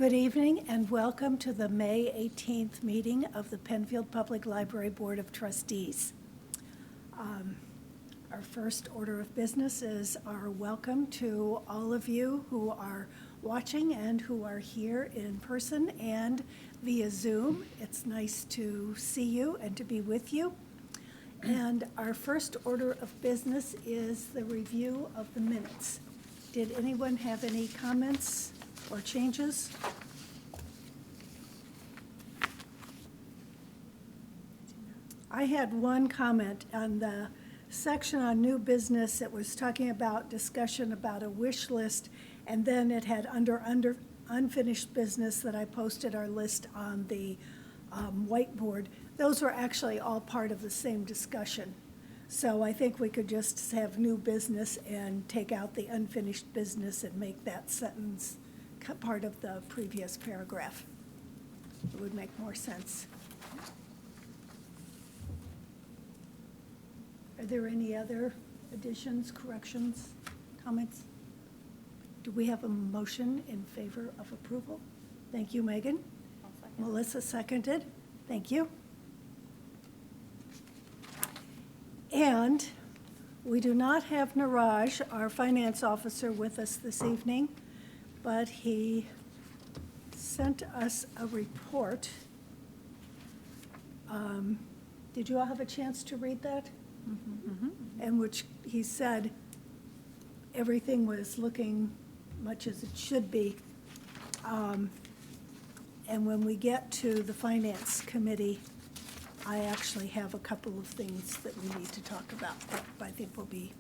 Good evening and welcome to the May 18th meeting of the Penfield Public Library Board of Trustees. Our first order of business is our welcome to all of you who are watching and who are here in person and via Zoom. It's nice to see you and to be with you. And our first order of business is the review of the minutes. Did anyone have any comments or changes? I had one comment on the section on new business. It was talking about discussion about a wish list, and then it had under unfinished business that I posted our list on the whiteboard. Those were actually all part of the same discussion. So I think we could just have new business and take out the unfinished business and make that sentence part of the previous paragraph. It would make more sense. Are there any other additions, corrections, comments? Do we have a motion in favor of approval? Thank you, Megan. Melissa seconded. Thank you. And we do not have Niraj, our finance officer, with us this evening, but he sent us a report. Did you all have a chance to read that? Mm-hmm. In which he said everything was looking much as it should be. And when we get to the Finance Committee, I actually have a couple of things that we need to talk about that I think will be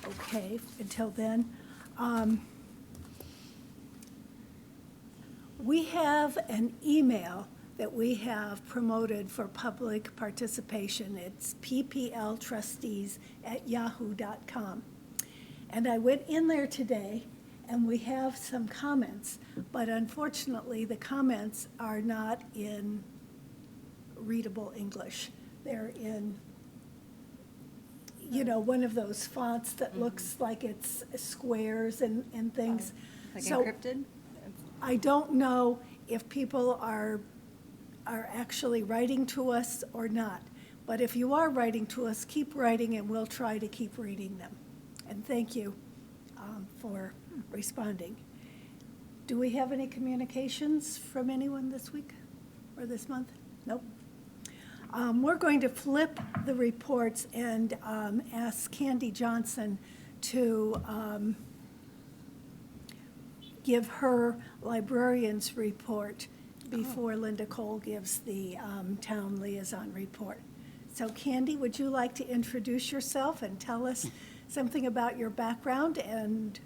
okay until then. We have an email that we have promoted for public participation. It's ppltrustees@yahoo.com. And I went in there today and we have some comments, but unfortunately the comments are not in readable English. They're in, you know, one of those fonts that looks like it's squares and things. Like so encrypted? I don't know if people are actually writing to us or not. But if you are writing to us, keep writing and we'll try to keep reading them. And thank you for responding. Do we have any communications from anyone this week or this month? Nope. We're going to flip the reports and ask Candy Johnson to give her librarian's report before Linda Cole gives the town liaison report. So Candy, would you like to introduce yourself and tell us something about your background and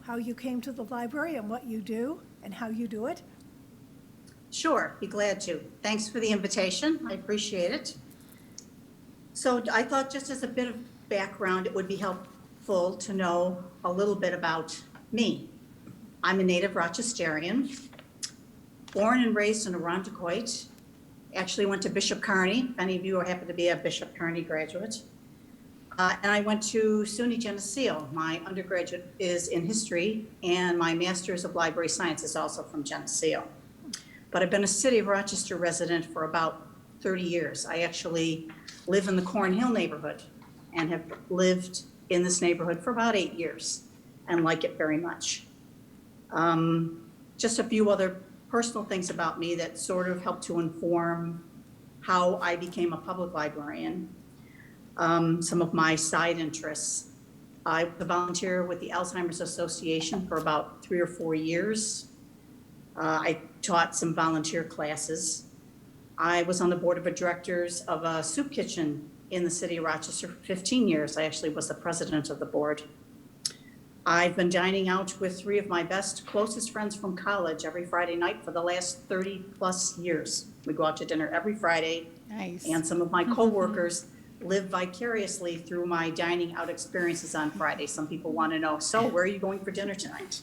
how you came to the library and what you do and how you do it? Sure, be glad to. Thanks for the invitation. I appreciate it. So I thought just as a bit of background, it would be helpful to know a little bit about me. I'm a native Rochesterian, born and raised in Arundecoit. Actually went to Bishop Kearney, if any of you happen to be a Bishop Kearney graduate. And I went to SUNY Geneseo. My undergraduate is in history and my master's of library science is also from Geneseo. But I've been a City of Rochester resident for about 30 years. I actually live in the Cornhill neighborhood and have lived in this neighborhood for about 8 years and like it very much. Just a few other personal things about me that sort of helped to inform how I became a public librarian. Some of my side interests. I was a volunteer with the Alzheimer's Association for about 3 or 4 years. I taught some volunteer classes. I was on the board of directors of a soup kitchen in the city of Rochester for 15 years. I actually was the president of the board. I've been dining out with 3 of my best, closest friends from college every Friday night for the last 30 plus years. We go out to dinner every Friday. Nice. And some of my coworkers live vicariously through my dining out experiences on Friday. Some people want to know, so where are you going for dinner tonight?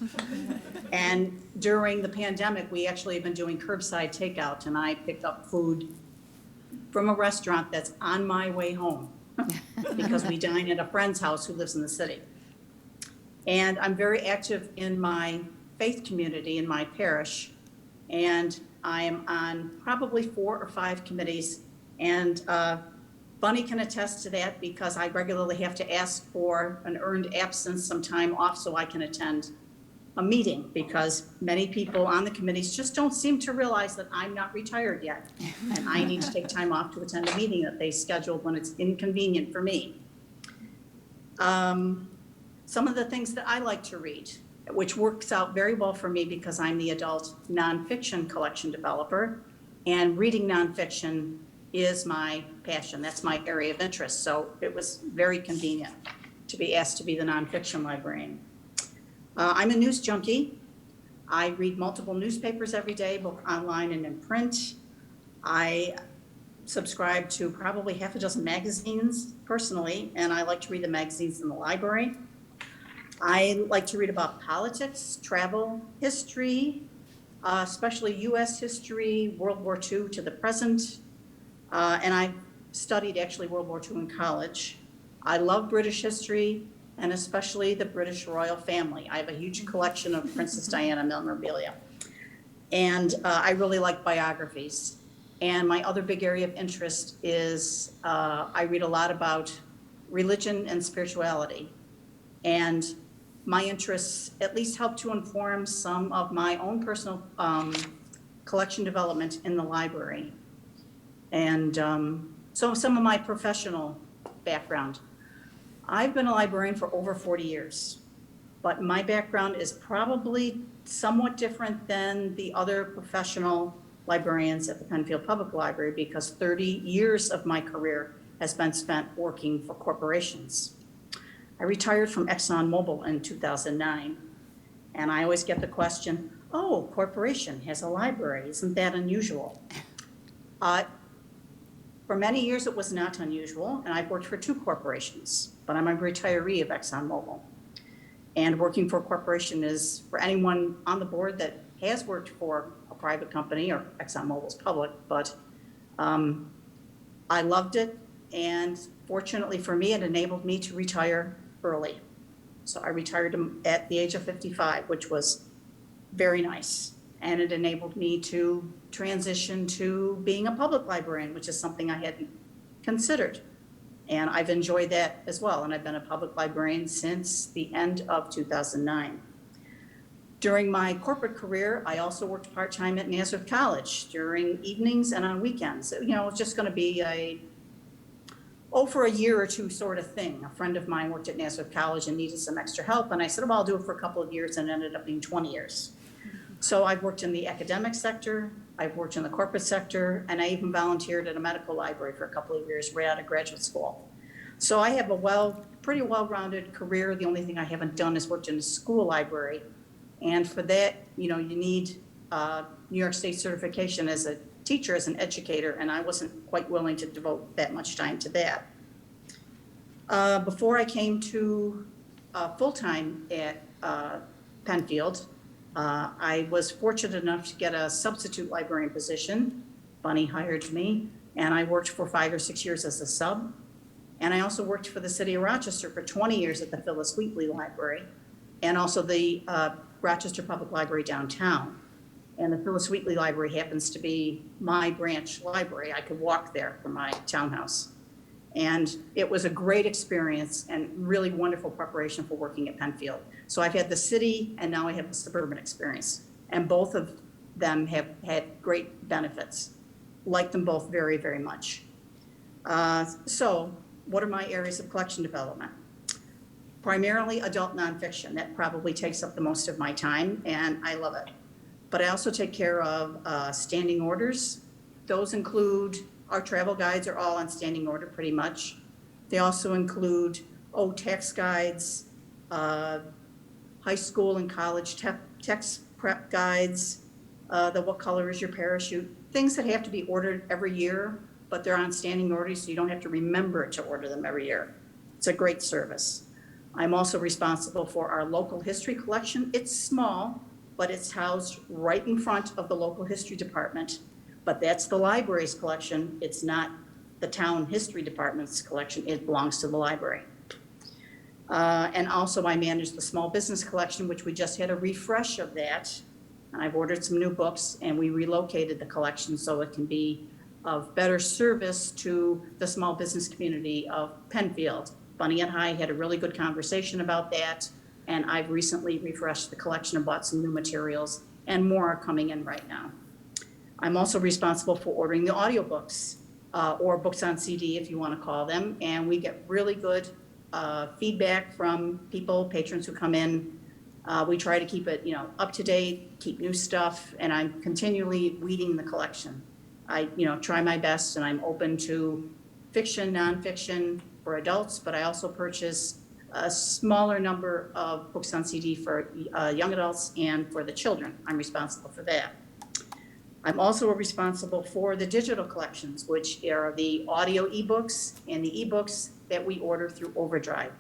And during the pandemic, we actually have been doing curbside takeout, and I picked up food from a restaurant that's on my way home because we dine at a friend's house who lives in the city. And I'm very active in my faith community in my parish, and I am on probably 4 or 5 committees, and Bunny can attest to that because I regularly have to ask for an earned absence, some time off, so I can attend a meeting, because many people on the committees just don't seem to realize that I'm not retired yet, and I need to take time off to attend a meeting that they scheduled when it's inconvenient for me. Some of the things that I like to read, which works out very well for me because I'm the adult nonfiction collection developer, and reading nonfiction is my passion. That's my area of interest. So it was very convenient to be asked to be the nonfiction librarian. I'm a news junkie. I read multiple newspapers every day, both online and in print. I subscribe to probably half a dozen magazines personally, and I like to read the magazines in the library. I like to read about politics, travel, history, especially U.S. history, World War II to the present. And I studied actually World War II in college. I love British history, and especially the British royal family. I have a huge collection of Princess Diana memorabilia. And I really like biographies. And my other big area of interest is I read a lot about religion and spirituality. And my interests at least help to inform some of my own personal collection development in the library. And so some of my professional background. I've been a librarian for over 40 years, but my background is probably somewhat different than the other professional librarians at the Penfield Public Library, because 30 years of my career has been spent working for corporations. I retired from ExxonMobil in 2009, and I always get the question, oh, corporation has a library, isn't that unusual? For many years, it was not unusual, and I've worked for 2 corporations, but I'm a retiree of ExxonMobil. And working for a corporation is, for anyone on the board that has worked for a private company, or ExxonMobil's public, but I loved it, and fortunately for me, it enabled me to retire early. So I retired at the age of 55, which was very nice. And it enabled me to transition to being a public librarian, which is something I hadn't considered. And I've enjoyed that as well. And I've been a public librarian since the end of 2009. During my corporate career, I also worked part-time at Nazareth College during evenings and on weekends. You know, it's just going to be for a year or 2 sort of thing. A friend of mine worked at Nazareth College and needed some extra help. And I said, well, I'll do it for a couple of years, and it ended up being 20 years. So I've worked in the academic sector, I've worked in the corporate sector, and I even volunteered at a medical library for a couple of years right out of graduate school. So I have a pretty well-rounded career. The only thing I haven't done is worked in a school library. And for that, you know, you need New York State certification as a teacher, as an educator, and I wasn't quite willing to devote that much time to that. Before I came to full-time at Penfield, I was fortunate enough to get a substitute librarian position. Bunny hired me, and I worked for 5 or 6 years as a sub. And I also worked for the city of Rochester for 20 years at the Phyllis Wheatley Library, and also the Rochester Public Library downtown. And the Phyllis Wheatley Library happens to be my branch library. I could walk there from my townhouse. And it was a great experience and really wonderful preparation for working at Penfield. So I've had the city, and now I have the suburban experience. And both of them have had great benefits. Like them both very, very much. So what are my areas of collection development? Primarily adult nonfiction. That probably takes up the most of my time, and I love it. But I also take care of standing orders. Those include, our travel guides are all on standing order pretty much. They also include, tax guides, high school and college text prep guides, the what color is your parachute, things that have to be ordered every year, but they're on standing order, so you don't have to remember to order them every year. It's a great service. I'm also responsible for our local history collection. It's small, but it's housed right in front of the local history department. But that's the library's collection. It's not the town history department's collection. It belongs to the library. And also I manage the small business collection, which we just had a refresh of that. I've ordered some new books and we relocated the collection so it can be of better service to the small business community of Penfield. Bunny and I had a really good conversation about that, and I've recently refreshed the collection and bought some new materials, and more are coming in right now. I'm also responsible for ordering the audiobooks, or books on CD if you want to call them, and we get really good feedback from people, patrons who come in. We try to keep it, up to date, keep new stuff, and I'm continually weeding the collection. I, try my best, and I'm open to fiction, nonfiction for adults, but I also purchase a smaller number of books on CD for young adults and for the children. I'm responsible for that. I'm also responsible for the digital collections, which are the audio ebooks and the ebooks that we order through Overdrive.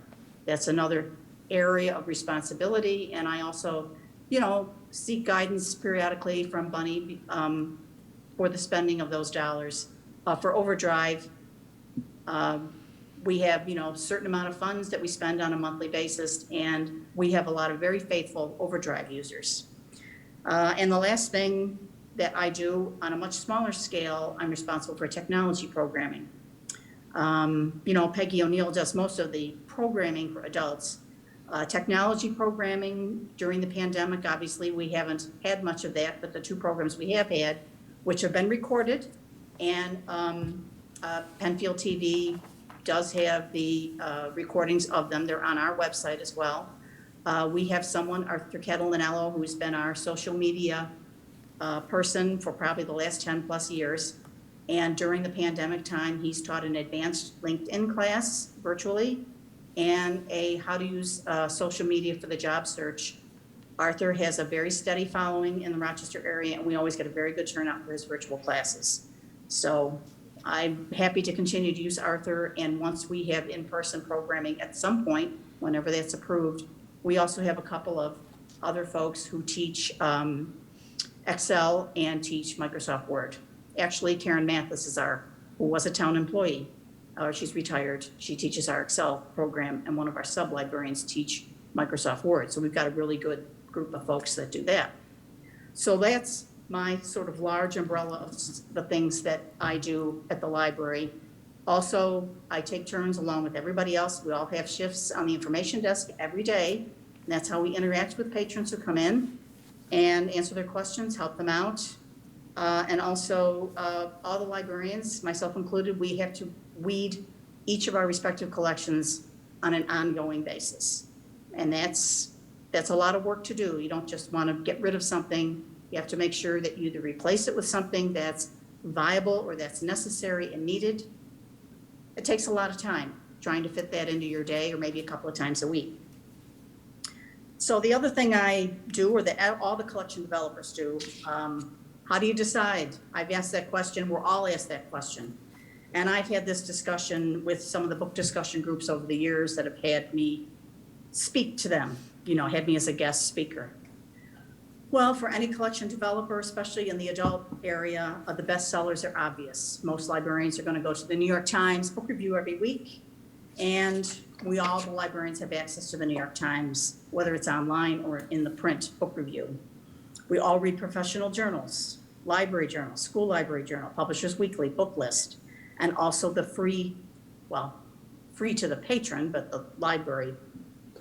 That's another area of responsibility, and I also, seek guidance periodically from Bunny for the spending of those dollars. For Overdrive, we have, a certain amount of funds that we spend on a monthly basis, and we have a lot of very faithful Overdrive users. And the last thing that I do on a much smaller scale, I'm responsible for technology programming. Peggy O'Neill does most of the programming for adults. Technology programming during the pandemic, obviously we haven't had much of that, but the two programs we have had, which have been recorded, and Penfield TV does have the recordings of them. They're on our website as well. We have someone, Arthur Catalanello, who's been our social media person for probably the last 10 plus years. And during the pandemic time, he's taught an advanced LinkedIn class virtually and a how to use social media for the job search. Arthur has a very steady following in the Rochester area, and we always get a very good turnout for his virtual classes. So I'm happy to continue to use Arthur, and once we have in-person programming at some point, whenever that's approved, we also have a couple of other folks who teach Excel and teach Microsoft Word. Actually, Karen Mathis who was a town employee. She's retired. She teaches our Excel program, and one of our sub-librarians teach Microsoft Word. So we've got a really good group of folks that do that. So that's my sort of large umbrella of the things that I do at the library. Also, I take turns along with everybody else. We all have shifts on the information desk every day. And that's how we interact with patrons who come in and answer their questions, help them out. And also, all the librarians, myself included, we have to weed each of our respective collections on an ongoing basis. And that's a lot of work to do. You don't just want to get rid of something. You have to make sure that you either replace it with something that's viable or that's necessary and needed. It takes a lot of time trying to fit that into your day, or maybe a couple of times a week. So the other thing I do, or that all the collection developers do, how do you decide? I've asked that question. We're all asked that question. And I've had this discussion with some of the book discussion groups over the years that have had me speak to them, had me as a guest speaker. Well, for any collection developer, especially in the adult area, the bestsellers are obvious. Most librarians are going to go to the New York Times book review every week. And the librarians have access to the New York Times, whether it's online or in the print book review. We all read professional journals, library journals, school library journal, Publishers Weekly, Book List, and also the free to the patron, but the library,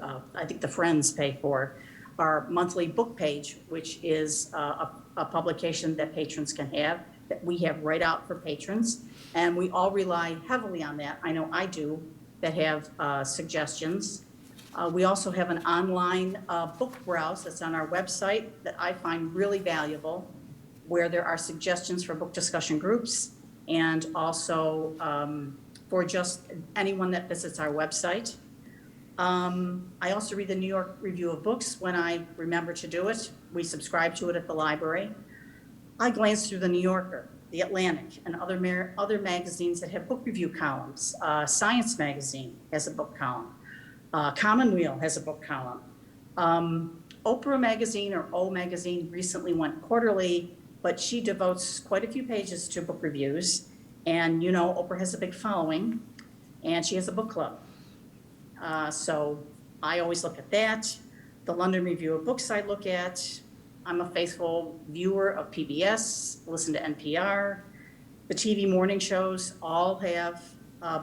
I think the Friends pay for, our monthly book page, which is a publication that patrons can have, that we have right out for patrons. And we all rely heavily on that. I know I do, that have suggestions. We also have an online book browse that's on our website that I find really valuable, where there are suggestions for book discussion groups, and also for just anyone that visits our website. I also read the New York Review of Books when I remember to do it. We subscribe to it at the library. I glance through the New Yorker, the Atlantic, and other magazines that have book review columns. Science Magazine has a book column. Commonweal has a book column. Oprah Magazine, or O Magazine, recently went quarterly, but she devotes quite a few pages to book reviews. And Oprah has a big following, and she has a book club. So I always look at that. The London Review of Books I look at. I'm a faithful viewer of PBS, listen to NPR. The TV morning shows all have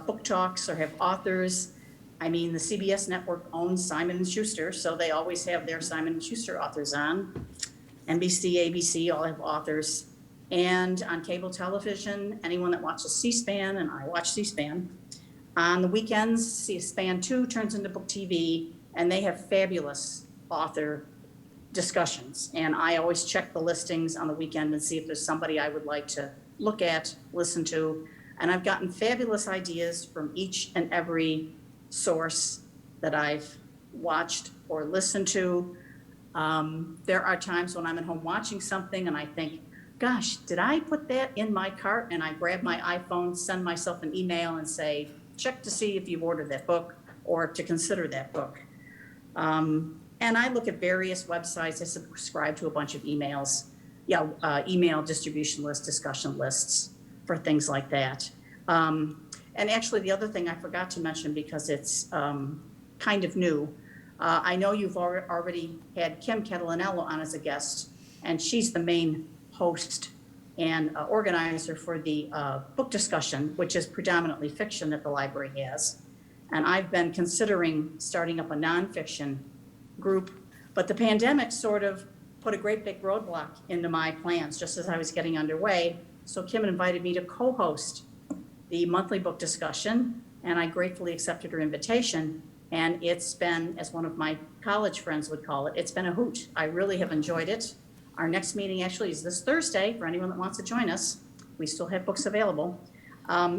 book talks or have authors. I mean, the CBS network owns Simon & Schuster, so they always have their Simon & Schuster authors on. NBC, ABC all have authors. And on cable television, anyone that watches C-SPAN, and I watch C-SPAN, on the weekends, C-SPAN 2 turns into Book TV, and they have fabulous author discussions. And I always check the listings on the weekend and see if there's somebody I would like to look at, listen to. And I've gotten fabulous ideas from each and every source that I've watched or listened to. There are times when I'm at home watching something and I think, gosh, did I put that in my cart? And I grab my iPhone, send myself an email and say, check to see if you've ordered that book or to consider that book. And I look at various websites. I subscribe to a bunch of emails, email distribution lists, discussion lists for things like that. And actually, the other thing I forgot to mention because it's kind of new, I know you've already had Kim Catalanello on as a guest, and she's the main host and organizer for the book discussion, which is predominantly fiction that the library has. And I've been considering starting up a nonfiction group, but the pandemic sort of put a great big roadblock into my plans just as I was getting underway. So Kim invited me to co-host the monthly book discussion, and I gratefully accepted her invitation. And it's been, as one of my college friends would call it, it's been a hoot. I really have enjoyed it. Our next meeting actually is this Thursday for anyone that wants to join us. We still have books available.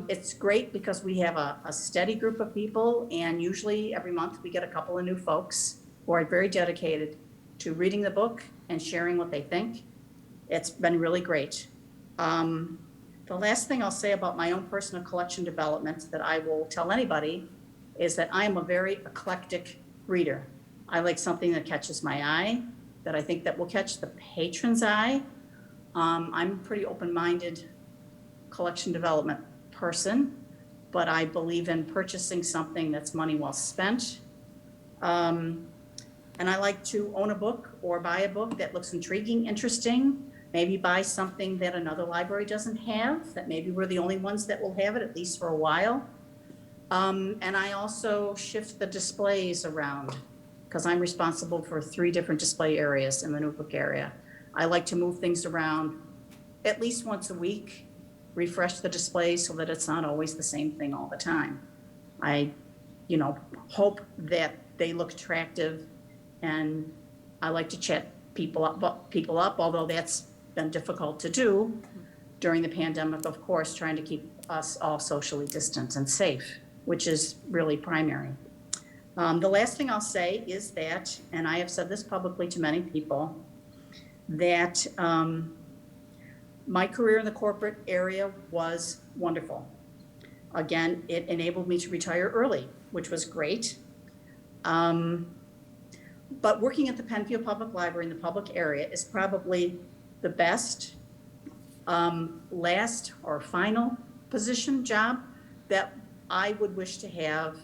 It's great because we have a steady group of people, and usually every month we get a couple of new folks who are very dedicated to reading the book and sharing what they think. It's been really great. The last thing I'll say about my own personal collection development that I will tell anybody is that I am a very eclectic reader. I like something that catches my eye, that I think that will catch the patron's eye. I'm a pretty open-minded collection development person, but I believe in purchasing something that's money well spent. And I like to own a book or buy a book that looks intriguing, interesting, maybe buy something that another library doesn't have, that maybe we're the only ones that will have it, at least for a while. And I also shift the displays around because I'm responsible for 3 different display areas in the new book area. I like to move things around at least once a week, refresh the displays so that it's not always the same thing all the time. I, hope that they look attractive, and I like to chat people up, although that's been difficult to do during the pandemic, of course, trying to keep us all socially distant and safe, which is really primary. The last thing I'll say is that, and I have said this publicly to many people, that my career in the corporate area was wonderful. Again, it enabled me to retire early, which was great. But working at the Penfield Public Library in the public area is probably the best last or final position job that I would wish to have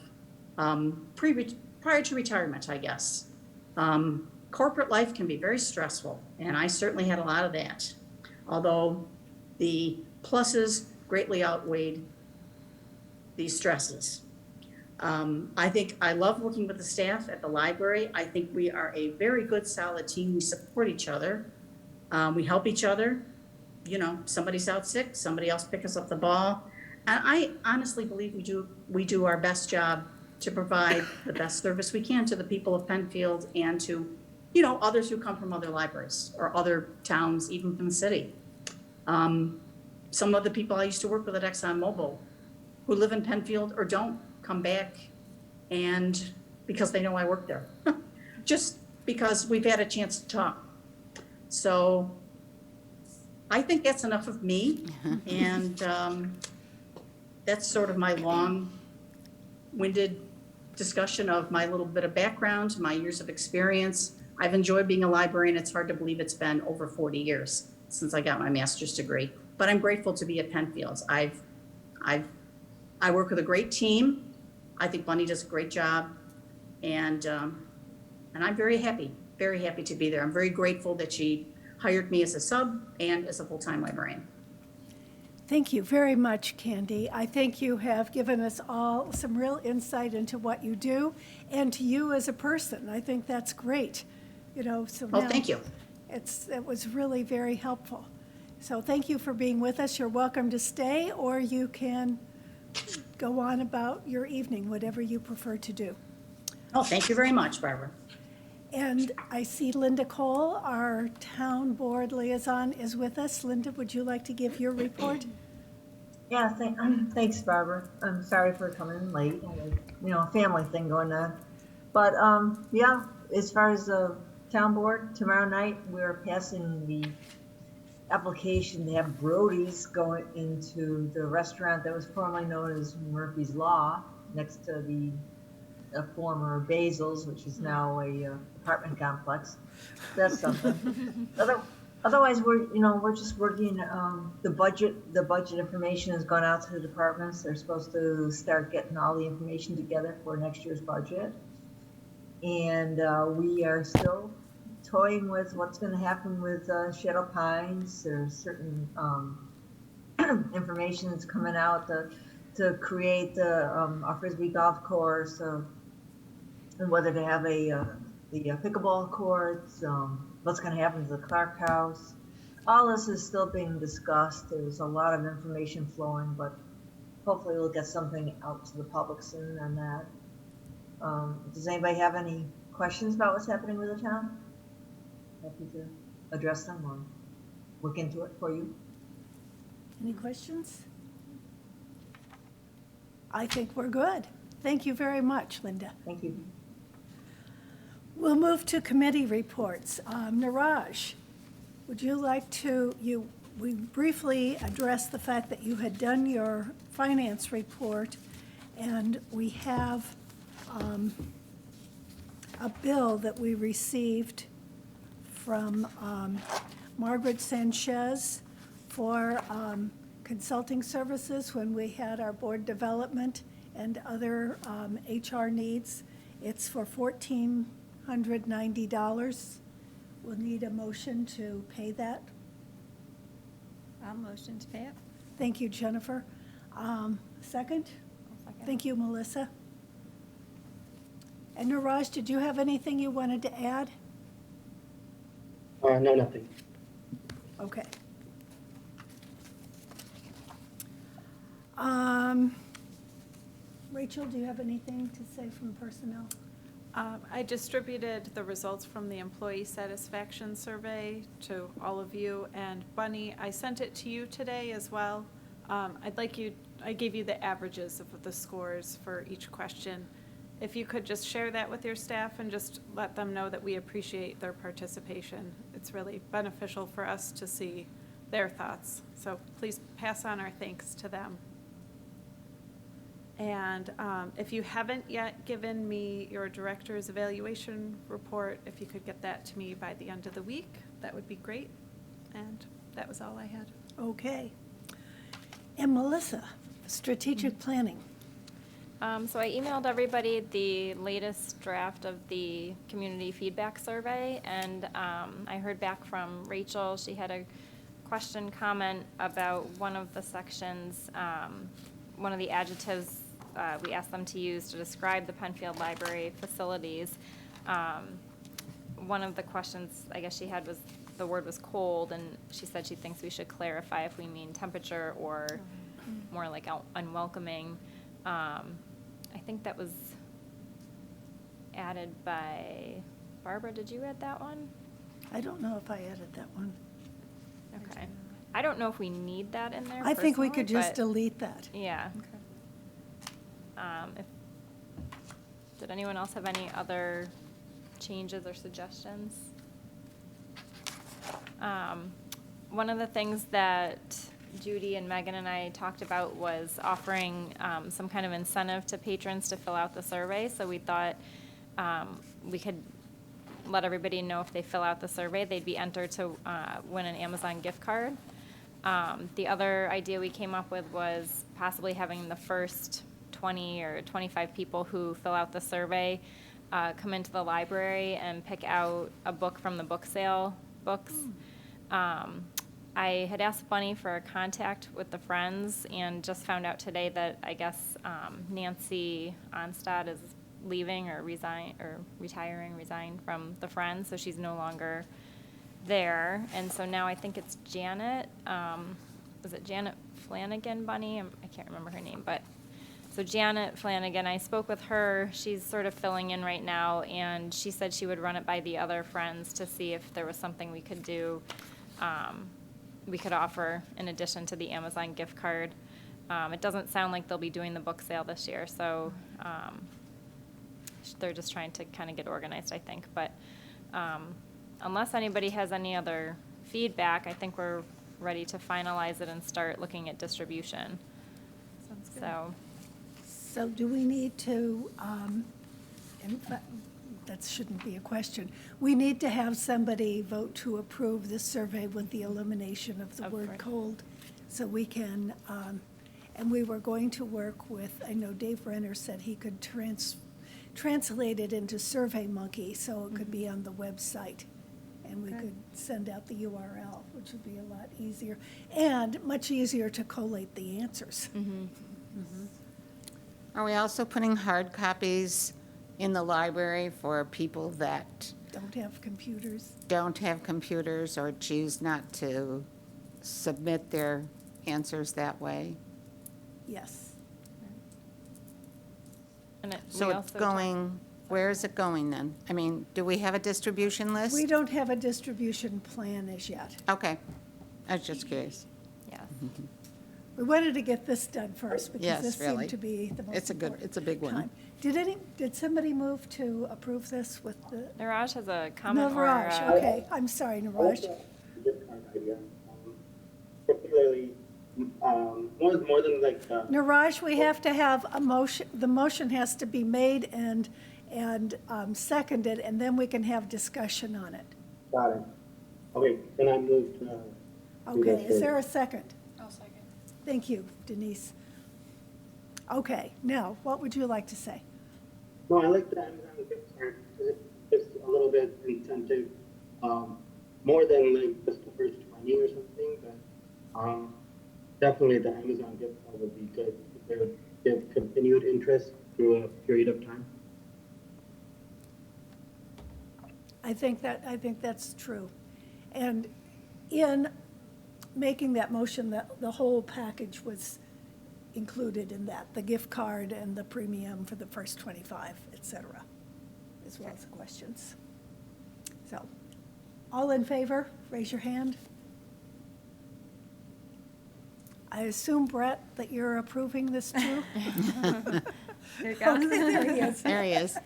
prior to retirement, I guess. Corporate life can be very stressful, and I certainly had a lot of that, although the pluses greatly outweighed the stresses. I think I love working with the staff at the library. I think we are a very good, solid team. We support each other. We help each other. Somebody's out sick, somebody else picks up the ball. And I honestly believe we do our best job to provide the best service we can to the people of Penfield and to, others who come from other libraries or other towns, even from the city. Some of the people I used to work with at ExxonMobil who live in Penfield or don't come back, and because they know I work there, just because we've had a chance to talk. So I think that's enough of me, and that's sort of my long-winded discussion of my little bit of background, my years of experience. I've enjoyed being a librarian. It's hard to believe it's been over 40 years since I got my master's degree, but I'm grateful to be at Penfield. I work with a great team. I think Bunny does a great job, And I'm very happy to be there. I'm very grateful that she hired me as a sub and as a full-time librarian. Thank you very much, Candy. I think you have given us all some real insight into what you do and to you as a person. I think that's great. So Oh, now thank you. it was really very helpful. So thank you for being with us. You're welcome to stay, or you can go on about your evening, whatever you prefer to do. Oh, thank you very much, Barbara. And I see Linda Cole, our town board liaison, is with us. Linda, would you like to give your report? Yeah, thanks, Barbara. I'm sorry for coming in late. I had a family thing going on. But yeah, as far as the town board, tomorrow night we're passing the application to have Brody's going into the restaurant that was formerly known as Murphy's Law, next to the former Basil's, which is now a apartment complex. That's something. Otherwise, we're just working. The budget information has gone out to the departments. They're supposed to start getting all the information together for next year's budget, and we are still toying with what's going to happen with Shadow Pines. There's certain information that's coming out to create a frisbee golf course, and whether to have the pickleball courts. What's going to happen to the Clark House. All this is still being discussed. There's a lot of information flowing, but hopefully we'll get something out to the public soon on that. Does anybody have any questions about what's happening with the town? Happy to address them or look into it for you. Any questions? I think we're good. Thank you very much, Linda. Thank you. We'll move to committee reports. Niraj, would you like to, we briefly addressed the fact that you had done your finance report, and we have a bill that we received from Margaret Sanchez for consulting services when we had our board development and other HR needs. It's for $1,490. We'll need a motion to pay that. I'll motion to pay it. Thank you, Jennifer. Second? Second. Thank you, Melissa. And Niraj, did you have anything you wanted to add? No, nothing. Okay. Rachel, do you have anything to say from personnel? I distributed the results from the employee satisfaction survey to all of you, and Bunny, I sent it to you today as well. I gave you the averages of the scores for each question. If you could just share that with your staff and just let them know that we appreciate their participation. It's really beneficial for us to see their thoughts. So please pass on our thanks to them. And if you haven't yet given me your director's evaluation report, if you could get that to me by the end of the week, that would be great. And that was all I had. Okay. And Melissa, strategic planning. So I emailed everybody the latest draft of the community feedback survey, and I heard back from Rachel. She had a comment about one of the sections, one of the adjectives we asked them to use to describe the Penfield Library facilities. One of the questions I guess she had was the word was cold, and she said she thinks we should clarify if we mean temperature or more like unwelcoming. I think that was added by Barbara. Did you add that one? I don't know if I added that one. Okay. I don't know if we need that in there. I think we could personally, just but- delete that. Yeah. Did anyone else have any other changes or suggestions? One of the things that Judy and Megan and I talked about was offering some kind of incentive to patrons to fill out the survey. So we thought we could let everybody know if they fill out the survey, they'd be entered to win an Amazon gift card. The other idea we came up with was possibly having the first 20 or 25 people who fill out the survey come into the library and pick out a book from the book sale books. I had asked Bunny for a contact with the Friends and just found out today that I guess Nancy Onstad is leaving or resigned from the Friends, so she's no longer there. And so now I think it's Janet, was it Janet Flanagan, Bunny? I can't remember her name, but so Janet Flanagan, I spoke with her. She's sort of filling in right now, and she said she would run it by the other Friends to see if there was something we could do, we could offer in addition to the Amazon gift card. It doesn't sound like they'll be doing the book sale this year, so they're just trying to kind of get organized, I think. But unless anybody has any other feedback, I think we're ready to finalize it and start looking at distribution. Sounds good. So do we need to, in fact, that shouldn't be a question. We need to have somebody vote to approve this survey with the elimination of the Of word course. cold. So we can, and we were going to work with, I know Dave Renner said he could translate it into SurveyMonkey, so it could be on the website. And we Okay. could send out the URL, which would be a lot easier, and much easier to collate the answers. Are we also putting hard copies in the library for people that Don't have computers. don't have computers or choose not to submit their answers that way? Yes. And So it's going, where is it going then? I mean, do we have a distribution list? We don't have a distribution plan as yet. Okay, I was just curious. Yes. We wanted to get this done first because Yes, this really. seemed to be the most It's a good, important it's a big one. time. Did somebody move to approve this with the? Niraj has a comment or, Navraj, okay, I'm sorry, Navraj. Gift card idea, particularly more than like. Niraj, we have to have a motion, the motion has to be made and seconded, and then we can have discussion on it. Got it. Okay, then I moved. Okay, is there a second? I'll second. Thank you, Denise. Okay, now, what would you like to say? No, I like the Amazon gift card because it's a little bit incentive, more than like just the first 20 or something. But definitely the Amazon gift card would be good. They would give continued interest through a period of time. I think that's true. And in making that motion, the whole package was included in that, the gift card and the premium for the first 25, et cetera, as well as the questions. So, all in favor, raise your hand. I assume, Brett, that you're approving this too? There you go. Okay, there he is. There he is.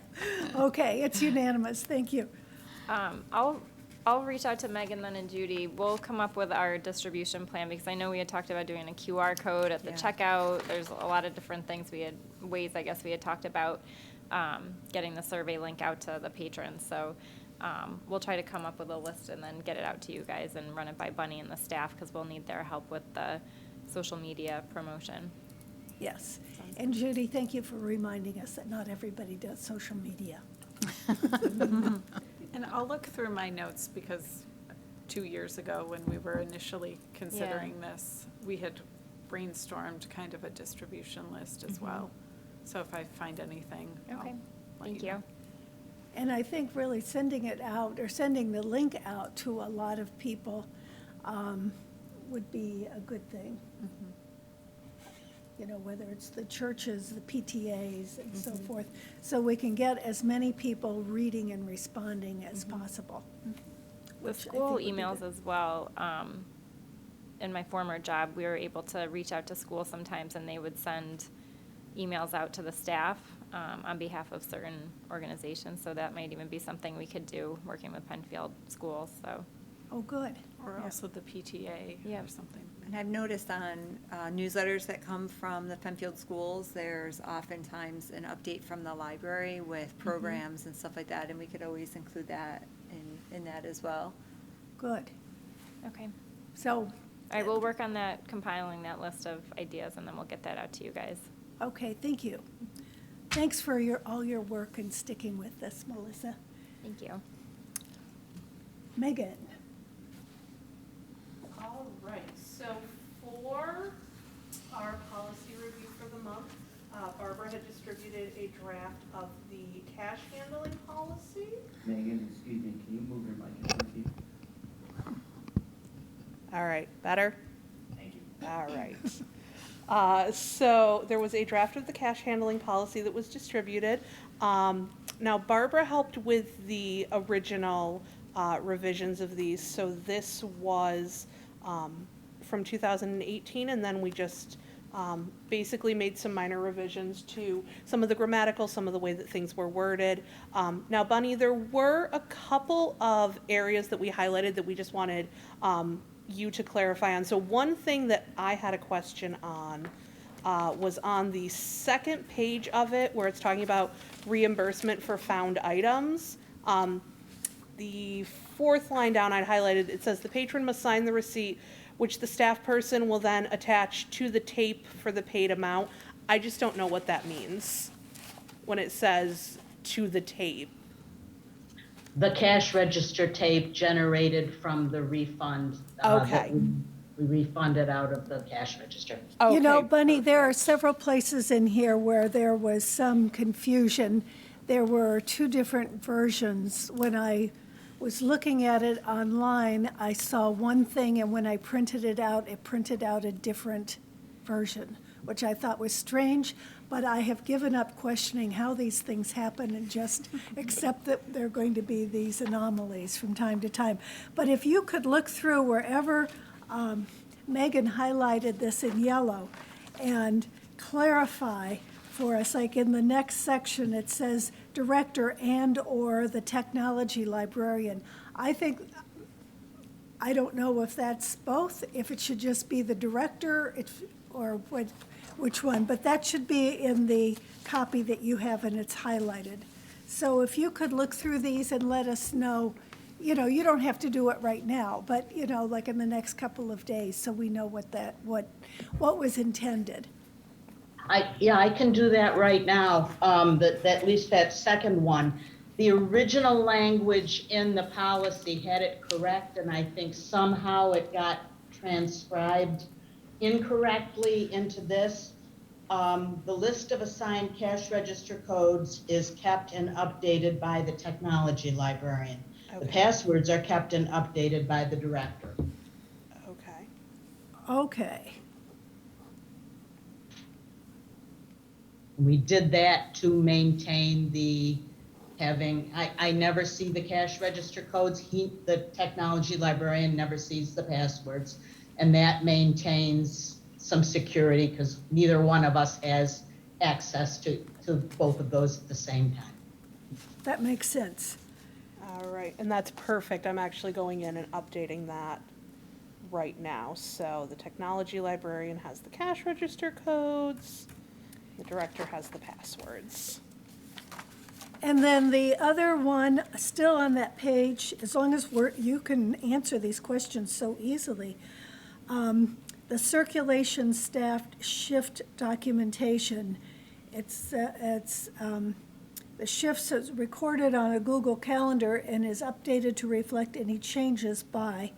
Okay, it's unanimous, thank you. I'll reach out to Megan then and Judy. We'll come up with our distribution plan because I know we had talked about doing a QR code at the checkout. There's a lot of different things ways I guess we had talked about getting the survey link out to the patrons. So we'll try to come up with a list and then get it out to you guys and run it by Bunny and the staff because we'll need their help with the social media promotion. Yes, and Judy, thank you for reminding us that not everybody does social media. And I'll look through my notes because 2 years ago, when we were initially considering this, we had brainstormed kind of a distribution list as well. So if I find anything, I'll Okay, let thank know. you. And I think really sending it out, or sending the link out to a lot of people would be a good thing. You know, whether it's the churches, the PTAs, and so forth, so we can get as many people reading and responding as possible. The which I think school would be emails good. as well. In my former job, we were able to reach out to schools sometimes, and they would send emails out to the staff on behalf of certain organizations. So that might even be something we could do working with Penfield schools. So Oh, good. Or Yeah. also the PTA Yeah. or something. And I've noticed on newsletters that come from the Penfield schools, there's oftentimes an update from the library with programs and stuff like that, and we could always include that in that as well. Good. okay, So, I will work on that, compiling that list of ideas, and then we'll get that out to you guys. okay, thank you. Thanks for all your work and sticking with this, Melissa. Thank you. Megan? All right, so for our policy review for the month, Barbara had distributed a draft of the cash handling policy. Megan, excuse me, can you move your mic in front of you? All right, better? Thank you. All right. So there was a draft of the cash handling policy that was distributed. Now Barbara helped with the original revisions of these. So this was from 2018, and then we just basically made some minor revisions to some of the grammatical, some of the way that things were worded. Now, Bunny, there were a couple of areas that we highlighted that we just wanted you to clarify on. So one thing that I had a question on was on the second page of it, where it's talking about reimbursement for found items. The fourth line down, I'd highlighted, it says the patron must sign the receipt, which the staff person will then attach to the tape for the paid amount. I just don't know what that means when it says to the tape. The cash register tape generated from the refund. Okay. That we refunded out of the cash register. You know, Okay, Bunny, there are perfect. several places in here where there was some confusion. There were two different versions. When I was looking at it online, I saw one thing, and when I printed it printed out a different version, which I thought was strange, but I have given up questioning how these things happen and just accept that there are going to be these anomalies from time to time. But if you could look through wherever Megan highlighted this in yellow and clarify for us, like in the next section, it says director and/or the technology librarian. I don't know if that's both, if it should just be the director, or which one, but that should be in the copy that you have and it's highlighted. So if you could look through these and let us know, you know, you don't have to do it right now, but, you know, like in the next couple of days, so we know what was intended. I can do that right now, at least that second one. The original language in the policy had it correct, and I think somehow it got transcribed incorrectly into this. The list of assigned cash register codes is kept and updated by the technology librarian. The Okay. passwords are kept and updated by the director. Okay. Okay. We did that to maintain I never see the cash register codes. The technology librarian never sees the passwords, and that maintains some security because neither one of us has access to both of those at the same time. That makes sense. All right, and that's perfect. I'm actually going in and updating that right now. So the technology librarian has the cash register codes. The director has the passwords. And then the other one, still on that page, as long as you can answer these questions so easily, the circulation staff shift documentation. The shifts is recorded on a Google Calendar and is updated to reflect any changes by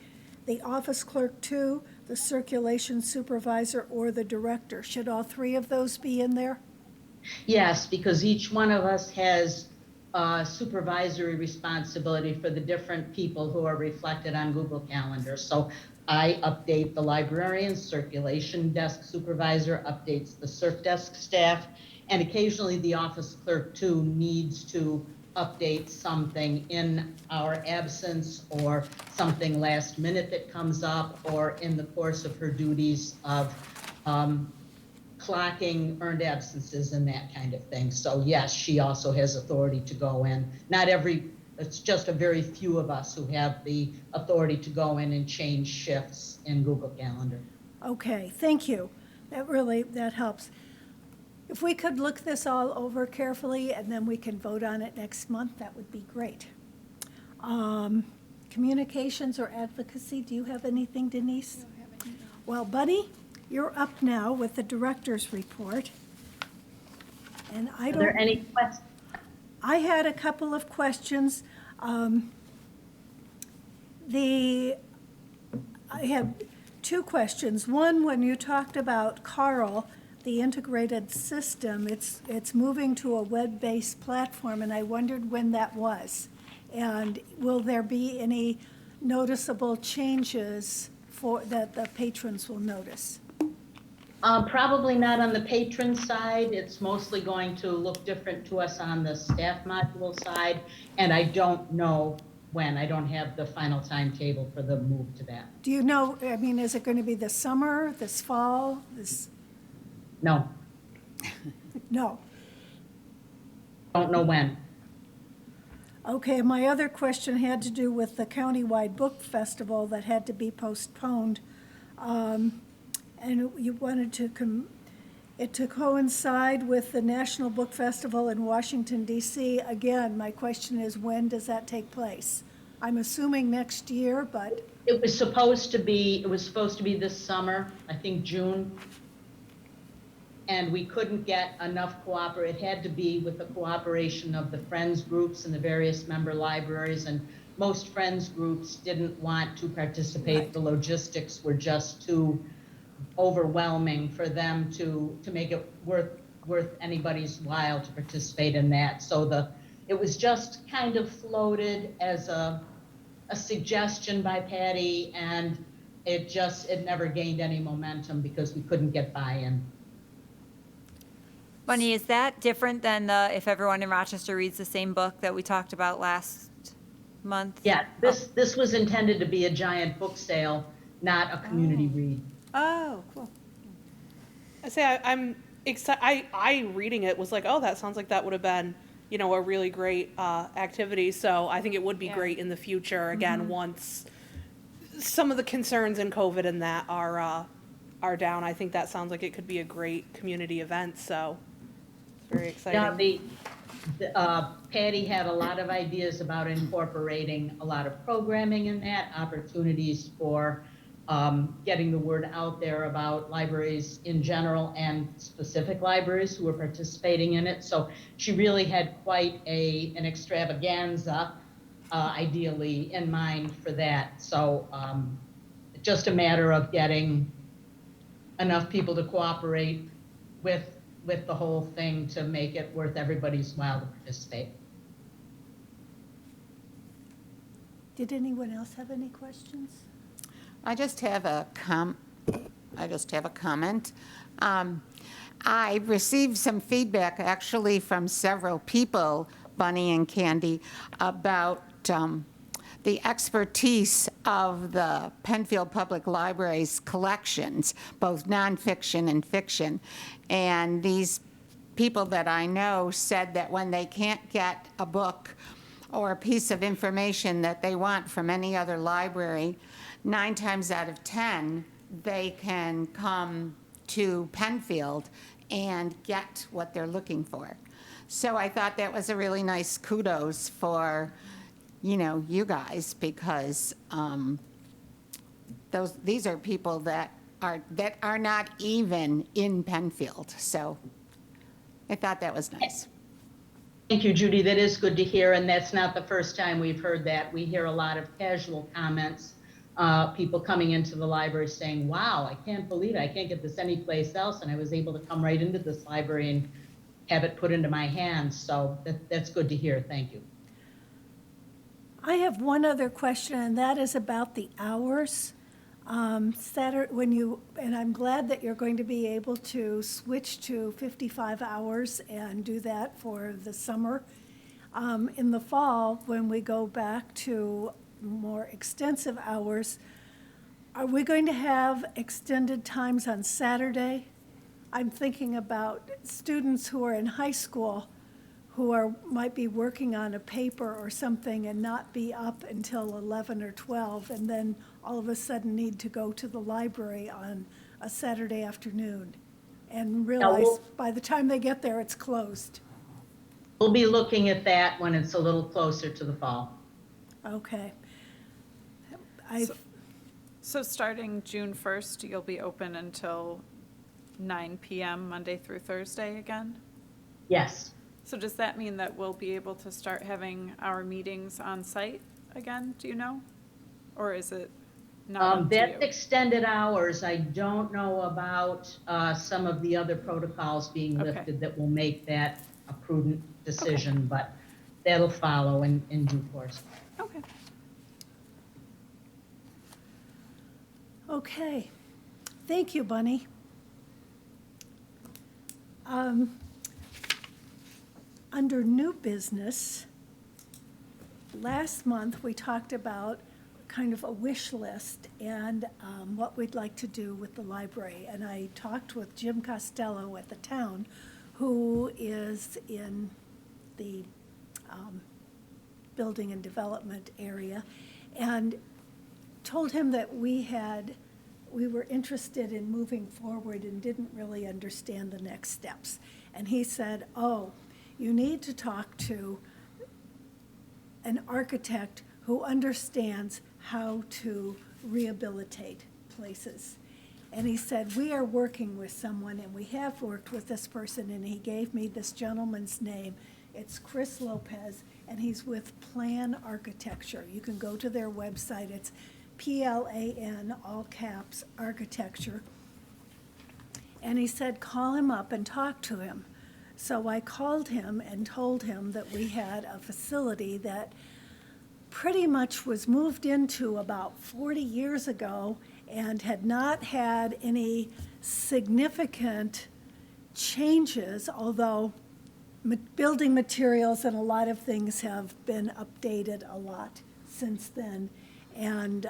the office clerk 2, the circulation supervisor, or the director. Should all three of those be in there? Yes, because each one of us has supervisory responsibility for the different people who are reflected on Google Calendar. So I update the librarian, circulation desk supervisor updates the circ desk staff, and occasionally the office clerk too needs to update something in our absence or something last minute that comes up or in the course of her duties of clocking earned absences and that kind of thing. So yes, she also has authority to go in. It's just a very few of us who have the authority to go in and change shifts in Google Calendar. Okay, thank you. That helps. If we could look this all over carefully and then we can vote on it next month, that would be great. Communications or advocacy, do you have anything, Denise? Well, Buddy, you're up now with the director's report. And I Are there don't, any questions? I had a couple of questions. I had two questions. One, when you talked about Carl, the integrated system, it's moving to a web-based platform, and I wondered when that was. And will there be any noticeable changes that the patrons will notice? Probably not on the patron side. It's mostly going to look different to us on the staff module side, and I don't know when. I don't have the final timetable for the move to that. Do you know, I mean, is it going to be this summer, this fall, this, No, no? don't know when. Okay, my other question had to do with the countywide book festival that had to be postponed. And you wanted it to coincide with the National Book Festival in Washington DC. Again, my question is, when does that take place? I'm assuming next year, but, It was supposed to be this summer, I think June. And we couldn't get enough it had to be with the cooperation of the Friends groups and the various member libraries, and most Friends groups didn't want to participate. Right. The logistics were just too overwhelming for them to make it worth anybody's while to participate in that. So it was just kind of floated as a suggestion by Patty, and it never gained any momentum because we couldn't get buy-in. Bunny, is that different than if everyone in Rochester reads the same book that we talked about last month? Yeah, this was intended to be a giant book sale, not a community read. Oh, cool. I say I'm excited. I reading it was like, oh, that sounds like that would have been, a really great activity. So I think it would be great in the future. Again, once some of the concerns in COVID and that are down, I think that sounds like it could be a great community event. So it's very exciting. Yeah, Patty had a lot of ideas about incorporating a lot of programming in that, opportunities for getting the word out there about libraries in general and specific libraries who were participating in it. So she really had quite an extravaganza, ideally, in mind for that. So just a matter of getting enough people to cooperate with the whole thing to make it worth everybody's while to participate. did anyone else have any questions? I just have a comment. I received some feedback actually from several people, Bunny and Candy, about the expertise of the Penfield Public Library's collections, both nonfiction and fiction. And these people that I know said that when they can't get a book or a piece of information that they want from any other library, 9 times out of 10, they can come to Penfield and get what they're looking for. So I thought that was a really nice kudos for, you guys, because these are people that are not even in Penfield. So I thought that was nice. Thank you, Judy. That is good to hear, and that's not the first time we've heard that. We hear a lot of casual comments, people coming into the library saying, wow, I can't believe it. I can't get this anyplace else, and I was able to come right into this library and have it put into my hands. So that's good to hear. Thank you. I have one other question, and that is about the hours. Saturday, and I'm glad that you're going to be able to switch to 55 hours and do that for the summer. In the fall, when we go back to more extensive hours, are we going to have extended times on Saturday? I'm thinking about students who are in high school who might be working on a paper or something and not be up until 11 or 12, and then all of a sudden need to go to the library on a Saturday afternoon and realize by the time they get there, it's closed. We'll be looking at that when it's a little closer to the fall. Okay. So starting June 1st, you'll be open until 9 p.m. Monday through Thursday again? Yes. So does that mean that we'll be able to start having our meetings on site again, do you know? Or is it not up to That's you? extended hours. I don't know about some of the other protocols being Okay. lifted that will make that a prudent decision, but that'll follow in due course. Okay. Okay, thank you, Bunny. Under new business, last month, we talked about kind of a wish list and what we'd like to do with the library. And I talked with Jim Costello at the town, who is in the building and development area, and told him that we were interested in moving forward and didn't really understand the next steps. And he said, oh, you need to talk to an architect who understands how to rehabilitate places. And he said, we are working with someone, and we have worked with this person, and he gave me this gentleman's name. It's Chris Lopez, and he's with Plan Architecture. You can go to their website. It's PLAN, all caps, architecture. And he said, call him up and talk to him. So I called him and told him that we had a facility that pretty much was moved into about 40 years ago and had not had any significant changes, although building materials and a lot of things have been updated a lot since then. And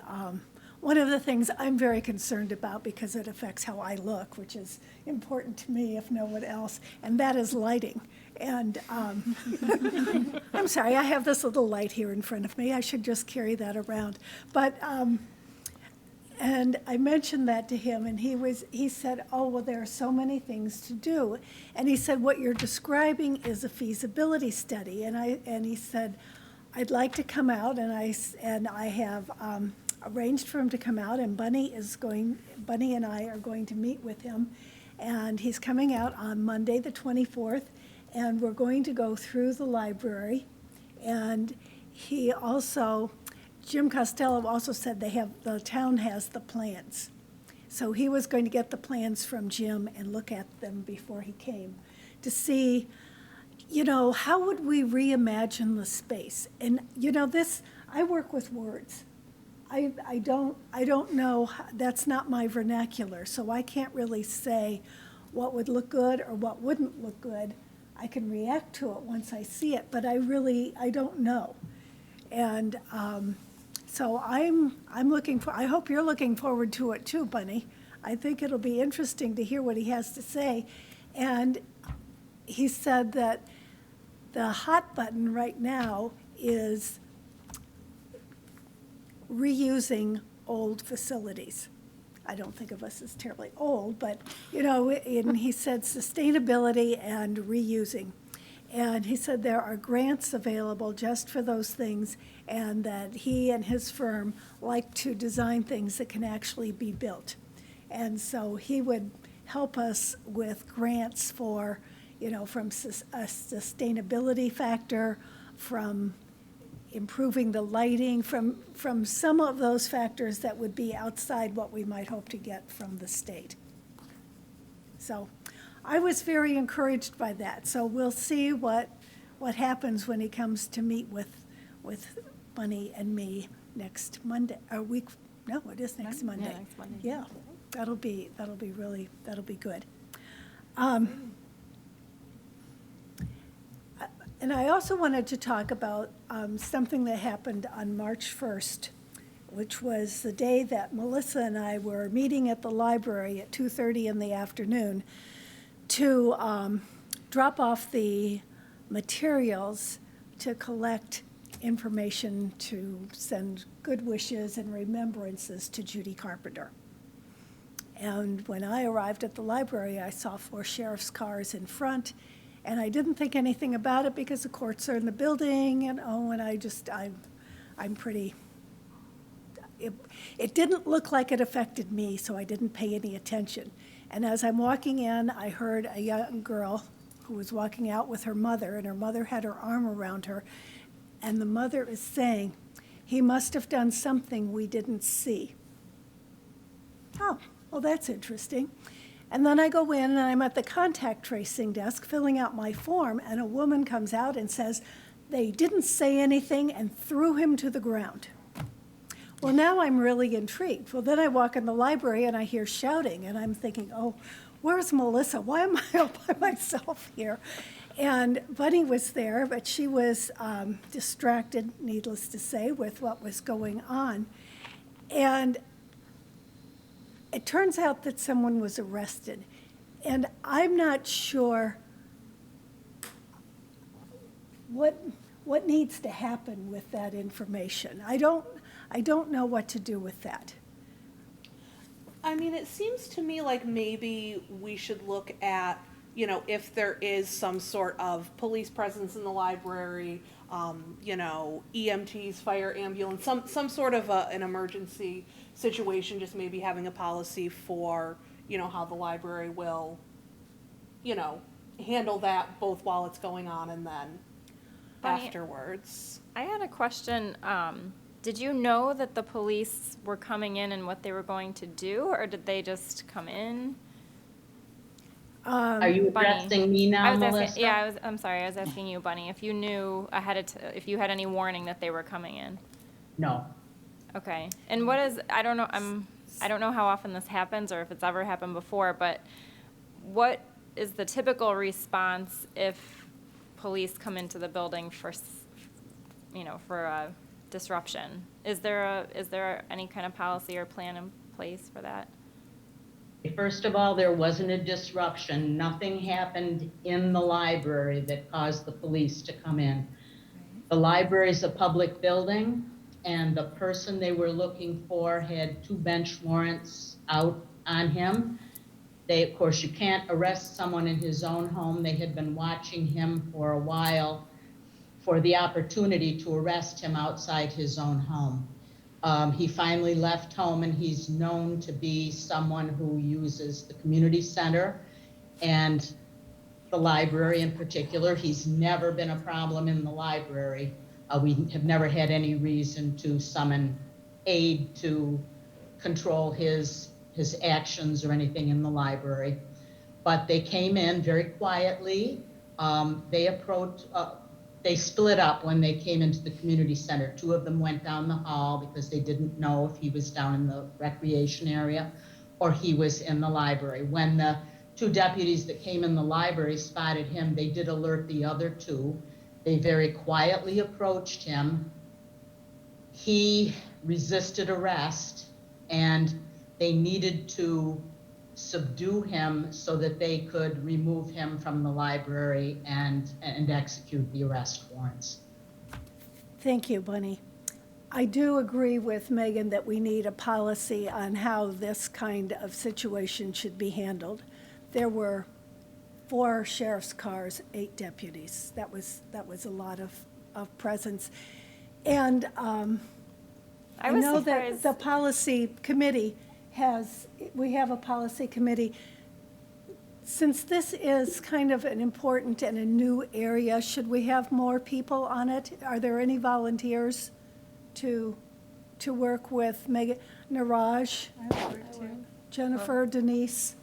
one of the things I'm very concerned about, because it affects how I look, which is important to me if no one else, and that is lighting. And I'm sorry, I have this little light here in front of me. I should just carry that around. But and I mentioned that to him, and he said, oh, well, there are so many things to do. And he said, what you're describing is a feasibility study. And he said, I'd like to come out, and I have arranged for him to come out, and Bunny and I are going to meet with him. And he's coming out on Monday, the 24th, and we're going to go through the library. And Jim Costello also said the town has the plans. So he was going to get the plans from Jim and look at them before he came to see, how would we reimagine the space? And, I work with words. I don't know, that's not my vernacular, so I can't really say what would look good or what wouldn't look good. I can react to it once I see it, but I don't know. And so I hope you're looking forward to it too, Bunny. I think it'll be interesting to hear what he has to say. And he said that the hot button right now is reusing old facilities. I don't think of us as terribly old, but, and he said sustainability and reusing. And he said there are grants available just for those things, and that he and his firm like to design things that can actually be built. And so he would help us with grants for, from a sustainability factor, from improving the lighting, from some of those factors that would be outside what we might hope to get from the state. So I was very encouraged by that. So we'll see what happens when he comes to meet with Bunny and me next Monday, it is next Monday. Yeah, next Monday. Yeah, that'll be good. And I also wanted to talk about something that happened on March 1st, which was the day that Melissa and I were meeting at the library at 2:30 in the afternoon to drop off the materials to collect information to send good wishes and remembrances to Judy Carpenter. And when I arrived at the library, I saw 4 sheriff's cars in front, and I didn't think anything about it because the courts are in the building, and I'm pretty, it didn't look like it affected me, so I didn't pay any attention. And as I'm walking in, I heard a young girl who was walking out with her mother, and her mother had her arm around her, and the mother is saying, "He must have done something we didn't see." Oh, well, that's interesting. And then I go in and I'm at the contact tracing desk filling out my form, and a woman comes out and says, they didn't say anything and threw him to the ground. Well, now I'm really intrigued. Well, then I walk in the library and I hear shouting, and I'm thinking, oh, where's Melissa? Why am I all by myself here? And Bunny was there, but she was distracted, needless to say, with what was going on. And it turns out that someone was arrested, and I'm not sure what needs to happen with that information. I don't know what to do with that. I mean, it seems to me like maybe we should look at, you know, if there is some sort of police presence in the library, you know, EMTs, fire, ambulance, some sort of an emergency situation, just maybe having a policy for, you know, how the library will, you know, handle that both while it's going on and then Bonnie, afterwards. I had a question. Did you know that the police were coming in and what they were going to do, or did they just come in? Are you Bunny. addressing me now, I was Melissa? asking, yeah, I'm sorry, I was asking you, Bunny, if you knew ahead of if you had any warning that they were coming in. No. Okay. And what is, I don't know how often this happens or if it's ever happened before, but what is the typical response if police come into the building for, you know, for a disruption? Is there any kind of policy or plan in place for that? First of all, there wasn't a disruption. Nothing happened in the library that caused the police to come in. The library is a public building, and the person they were looking for had 2 bench warrants out on him. Of course, you can't arrest someone in his own home. They had been watching him for a while for the opportunity to arrest him outside his own home. He finally left home, and he's known to be someone who uses the community center and the library in particular. He's never been a problem in the library. We have never had any reason to summon aid to control his actions or anything in the library. But they came in very quietly. They split up when they came into the community center. 2 of them went down the hall because they didn't know if he was down in the recreation area or he was in the library. When the 2 deputies that came in the library spotted him, they did alert the other 2. They very quietly approached him. He resisted arrest, and they needed to subdue him so that they could remove him from the library and execute the arrest warrants. Thank you, Bunny. I do agree with Megan that we need a policy on how this kind of situation should be handled. There were 4 sheriff's cars, 8 deputies. That was a lot of presence. And I was know that surprised. the policy committee we have a policy committee. Since this is kind of an important and a new area, should we have more people on it? Are there any volunteers to work with Megan, Niraj, Jennifer, Denise?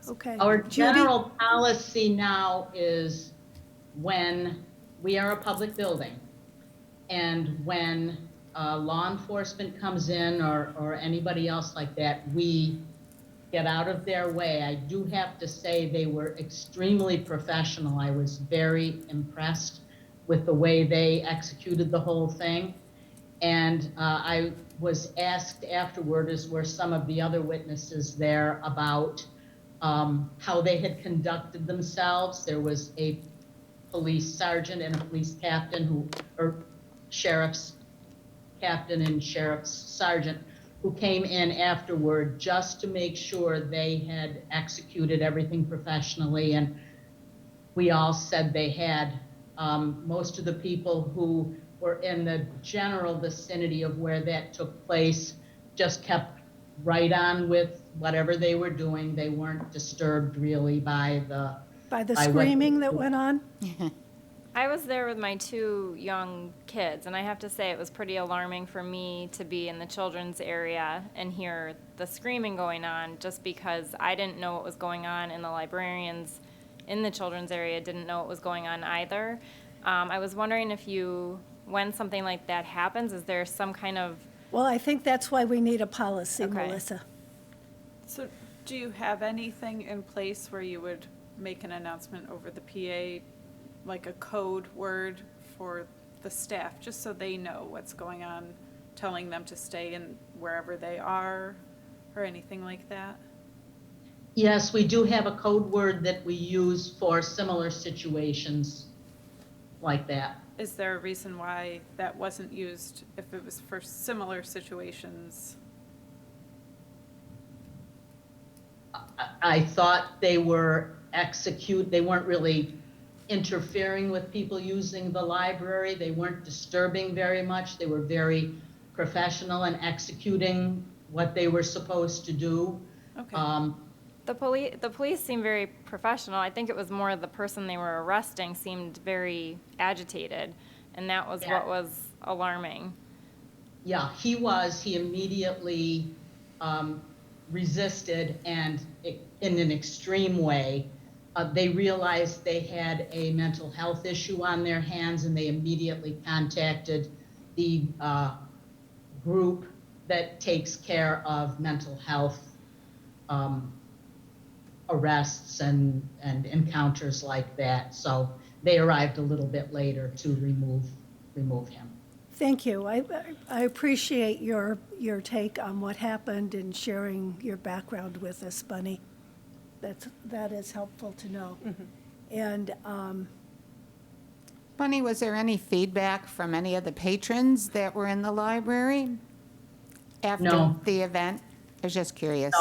Okay. Our Judy? general policy now is when we are a public building and when law enforcement comes in or anybody else like that, we get out of their way. I do have to say they were extremely professional. I was very impressed with the way they executed the whole thing. And I was asked afterward, as were some of the other witnesses there, about how they had conducted themselves. There was a police sergeant and a police captain or sheriff's captain and sheriff's sergeant who came in afterward just to make sure they had executed everything professionally, and we all said they had. Most of the people who were in the general vicinity of where that took place just kept right on with whatever they were doing. They weren't disturbed really by the. By the by what- screaming that went on? I was there with my 2 young kids, and I have to say it was pretty alarming for me to be in the children's area and hear the screaming going on, just because I didn't know what was going on, and the librarians in the children's area didn't know what was going on either. I was wondering if when something like that happens, is there some kind of, Well, I think that's why we need a policy, Okay. Melissa. So do you have anything in place where you would make an announcement over the PA, like a code word for the staff, just so they know what's going on, telling them to stay in wherever they are, or anything like that? Yes, we do have a code word that we use for similar situations like that. Is there a reason why that wasn't used if it was for similar situations? I thought they weren't really interfering with people using the library. They weren't disturbing very much. They were very professional in executing what they were supposed to do. Okay. the police seemed very professional. I think it was more the person they were arresting seemed very agitated, and that was Yeah. what was alarming. Yeah, he immediately resisted, and in an extreme way. They realized they had a mental health issue on their hands, and they immediately contacted the group that takes care of mental health arrests and encounters like that. So they arrived a little bit later to remove him. Thank you. I appreciate your take on what happened and sharing your background with us, Bunny. That is helpful to know. And Bunny, was there any feedback from any of the patrons that were in the library after No. the event? I was just curious.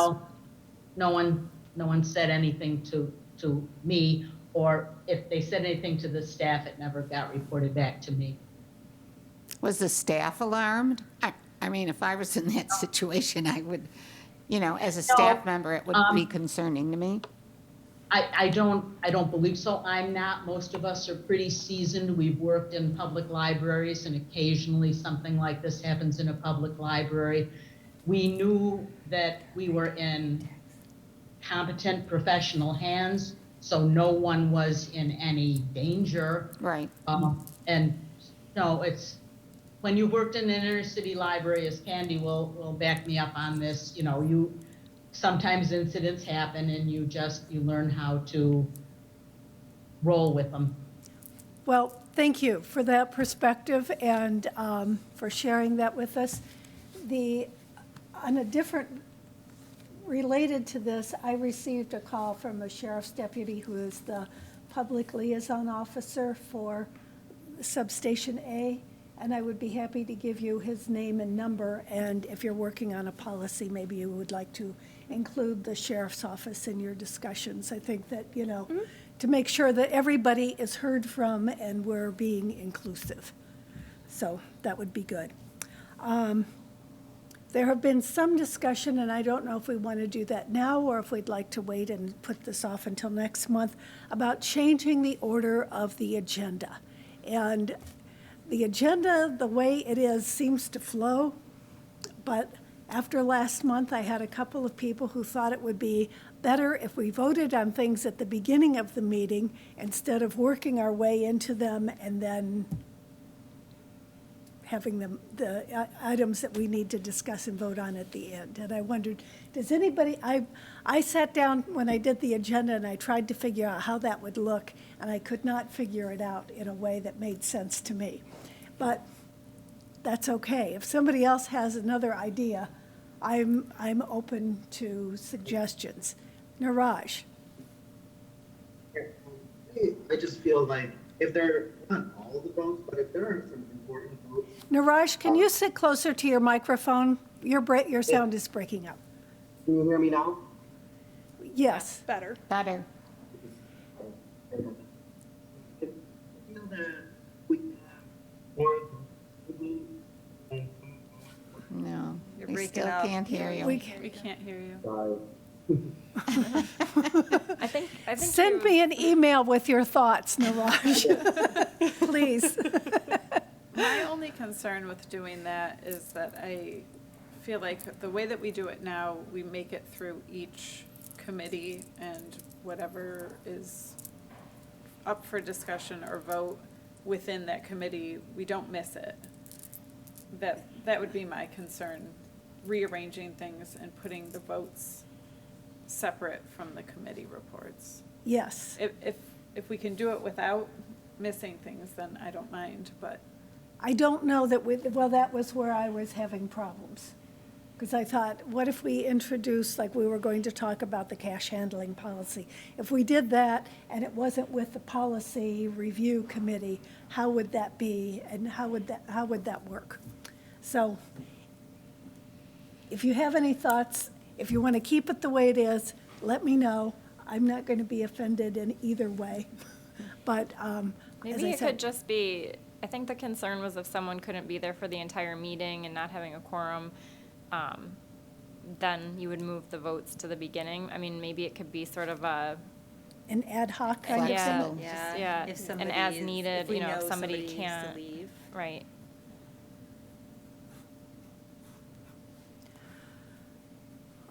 No one said anything to me, or if they said anything to the staff, it never got reported back to me. Was the staff alarmed? I mean, if I was in that situation, I would, as a staff member, it would be concerning to me. I don't believe so. I'm not. Most of us are pretty seasoned. We've worked in public libraries, and occasionally something like this happens in a public library. We knew that we were in competent professional hands, so no one was in any danger. Right. And no, it's, when you worked in an inner city library, as Candy will back me up on this, sometimes incidents happen, and you learn how to roll with them. well, thank you for that perspective and for sharing that with us. On a different, related to this, I received a call from a sheriff's deputy who is the public liaison officer for Substation A, and I would be happy to give you his name and number, and if you're working on a policy, maybe you would like to include the sheriff's office in your discussions. I think that, to make sure that everybody is heard from and we're being inclusive. So that would be good. There have been some discussion, and I don't know if we want to do that now or if we'd like to wait and put this off until next month, about changing the order of the agenda. And the agenda, the way it is, seems to flow, but after last month, I had a couple of people who thought it would be better if we voted on things at the beginning of the meeting instead of working our way into them and then having the items that we need to discuss and vote on at the end. And I wondered, does anybody, I sat down when I did the agenda and I tried to figure out how that would look, and I could not figure it out in a way that made sense to me. But that's okay. If somebody else has another idea, I'm open to suggestions. Niraj? I just feel like if there, not all the votes, but if there are some important votes. Niraj, can you sit closer to your microphone? Your sound is breaking up. Can you hear me now? Yes. Better. Better. I feel that we have more. No. You're They breaking breaking Still up. can't hear you. We can't hear you. Sorry. I think Send you- me an email with your thoughts, Niraj, please. My only concern with doing that is that I feel like the way that we do it now, we make it through each committee, and whatever is up for discussion or vote within that committee, we don't miss it. That would be my concern, rearranging things and putting the votes separate from the committee reports. Yes. If we can do it without missing things, then I don't mind, but I don't know that well, that was where I was having problems. Because I thought, what if we introduced, like we were going to talk about the cash handling policy? If we did that and it wasn't with the policy review committee, how would that be and how would that work? So if you have any thoughts, if you want to keep it the way it is, let me know. I'm not going to be offended in either way. But as Maybe I it said, could just be, I think the concern was if someone couldn't be there for the entire meeting and not having a quorum, then you would move the votes to the beginning. I mean, maybe it could be sort of a, an ad hoc kind of yeah, thing. yeah, If and as somebody is- needed, if we you know, if know somebody needs to can't, leave. right.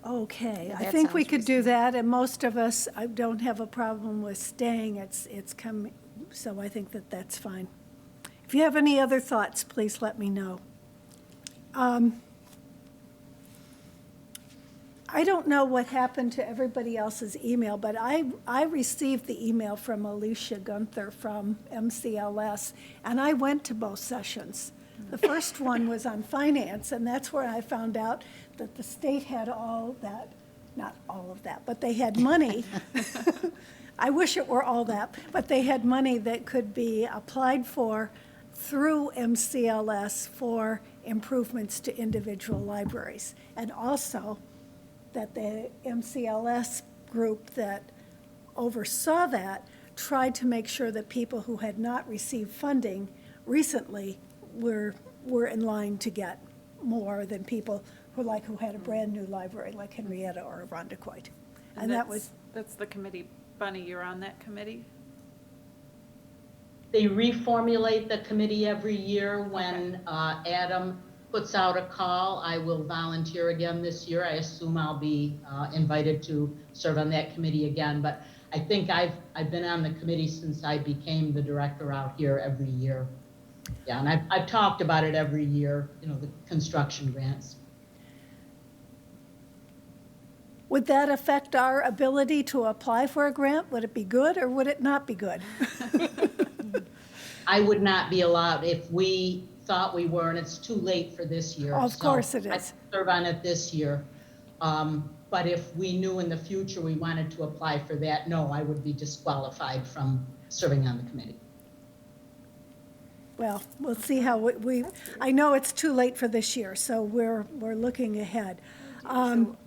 Okay, I That think we sounds could do that, and most of us, I don't have a problem with staying, it's come, so I think that that's fine. If you have any other thoughts, please let me know. I don't know what happened to everybody else's email, but I received the email from Alicia Gunther from MCLS, and I went to both sessions. The first one was on finance, and that's where I found out that the state had all that, not all of that, but they had money. I wish it were all that, but they had money that could be applied for through MCLS for improvements to individual libraries. And also that the MCLS group that oversaw that tried to make sure that people who had not received funding recently were in line to get more than people who had a brand-new library, like Henrietta or Arundecoit. And that was, that's the committee. Bunny, you're on that committee? They reformulate the committee every year when Adam puts out a call. I will volunteer again this year. I assume I'll be invited to serve on that committee again, but I think I've been on the committee since I became the director out here every year. Yeah, and I've talked about it every year, you know, the construction grants. would that affect our ability to apply for a grant? Would it be good or would it not be good? I would not be allowed if we thought we were, and it's too late for this year. Of course it I is. serve on it this year. But if we knew in the future we wanted to apply for that, no, I would be disqualified from serving on the committee. Well, we'll see how I know it's too late for this year, so we're looking ahead. And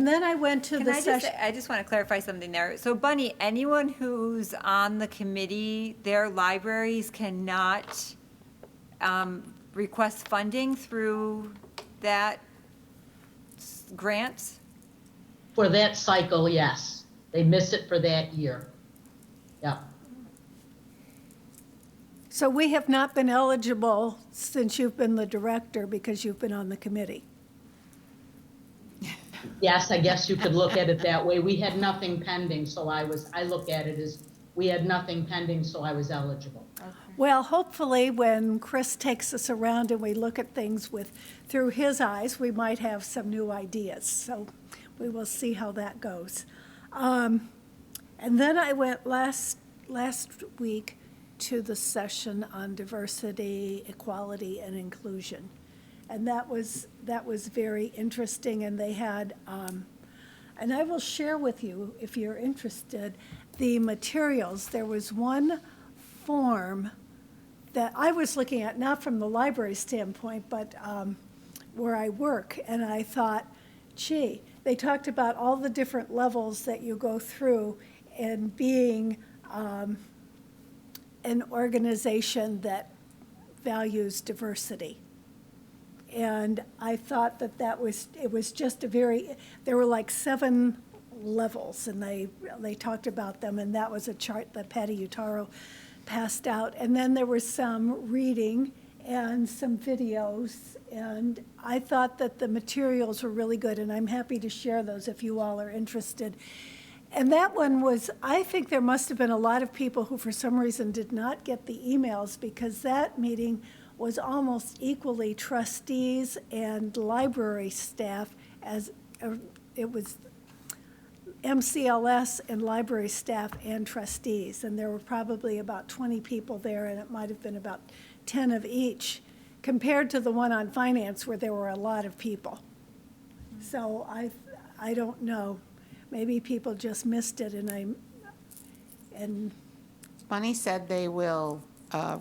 then I went to the session. I just want to clarify something there. So Bunny, anyone who's on the committee, their libraries cannot request funding through that grant? For that cycle, yes. They miss it for that year. Yeah. So we have not been eligible since you've been the director because you've been on the committee. Yes, I guess you could look at it that way. We had nothing pending, so I look at it as we had nothing pending, so I was eligible. Well, hopefully, when Chris takes us around and we look at things through his eyes, we might have some new ideas. So we will see how that goes. And then I went last week to the session on diversity, equality, and inclusion. And that was very interesting, and they had, and I will share with you, if you're interested, the materials. There was one form that I was looking at, not from the library standpoint, but where I work, and I thought, gee, they talked about all the different levels that you go through in being an organization that values diversity And I thought that it was just there were like 7 levels, and they talked about them, and that was a chart that Patty Utaro passed out. And then there was some reading and some videos, and I thought that the materials were really good, and I'm happy to share those if you all are interested. And that one was, I think there must have been a lot of people who for some reason did not get the emails, because that meeting was almost equally trustees and library staff as it was MCLS and library staff and trustees. And there were probably about 20 people there, and it might have been about 10 of each, compared to the one on finance where there were a lot of people. So I don't know. Maybe people just missed it, and Bunny said they will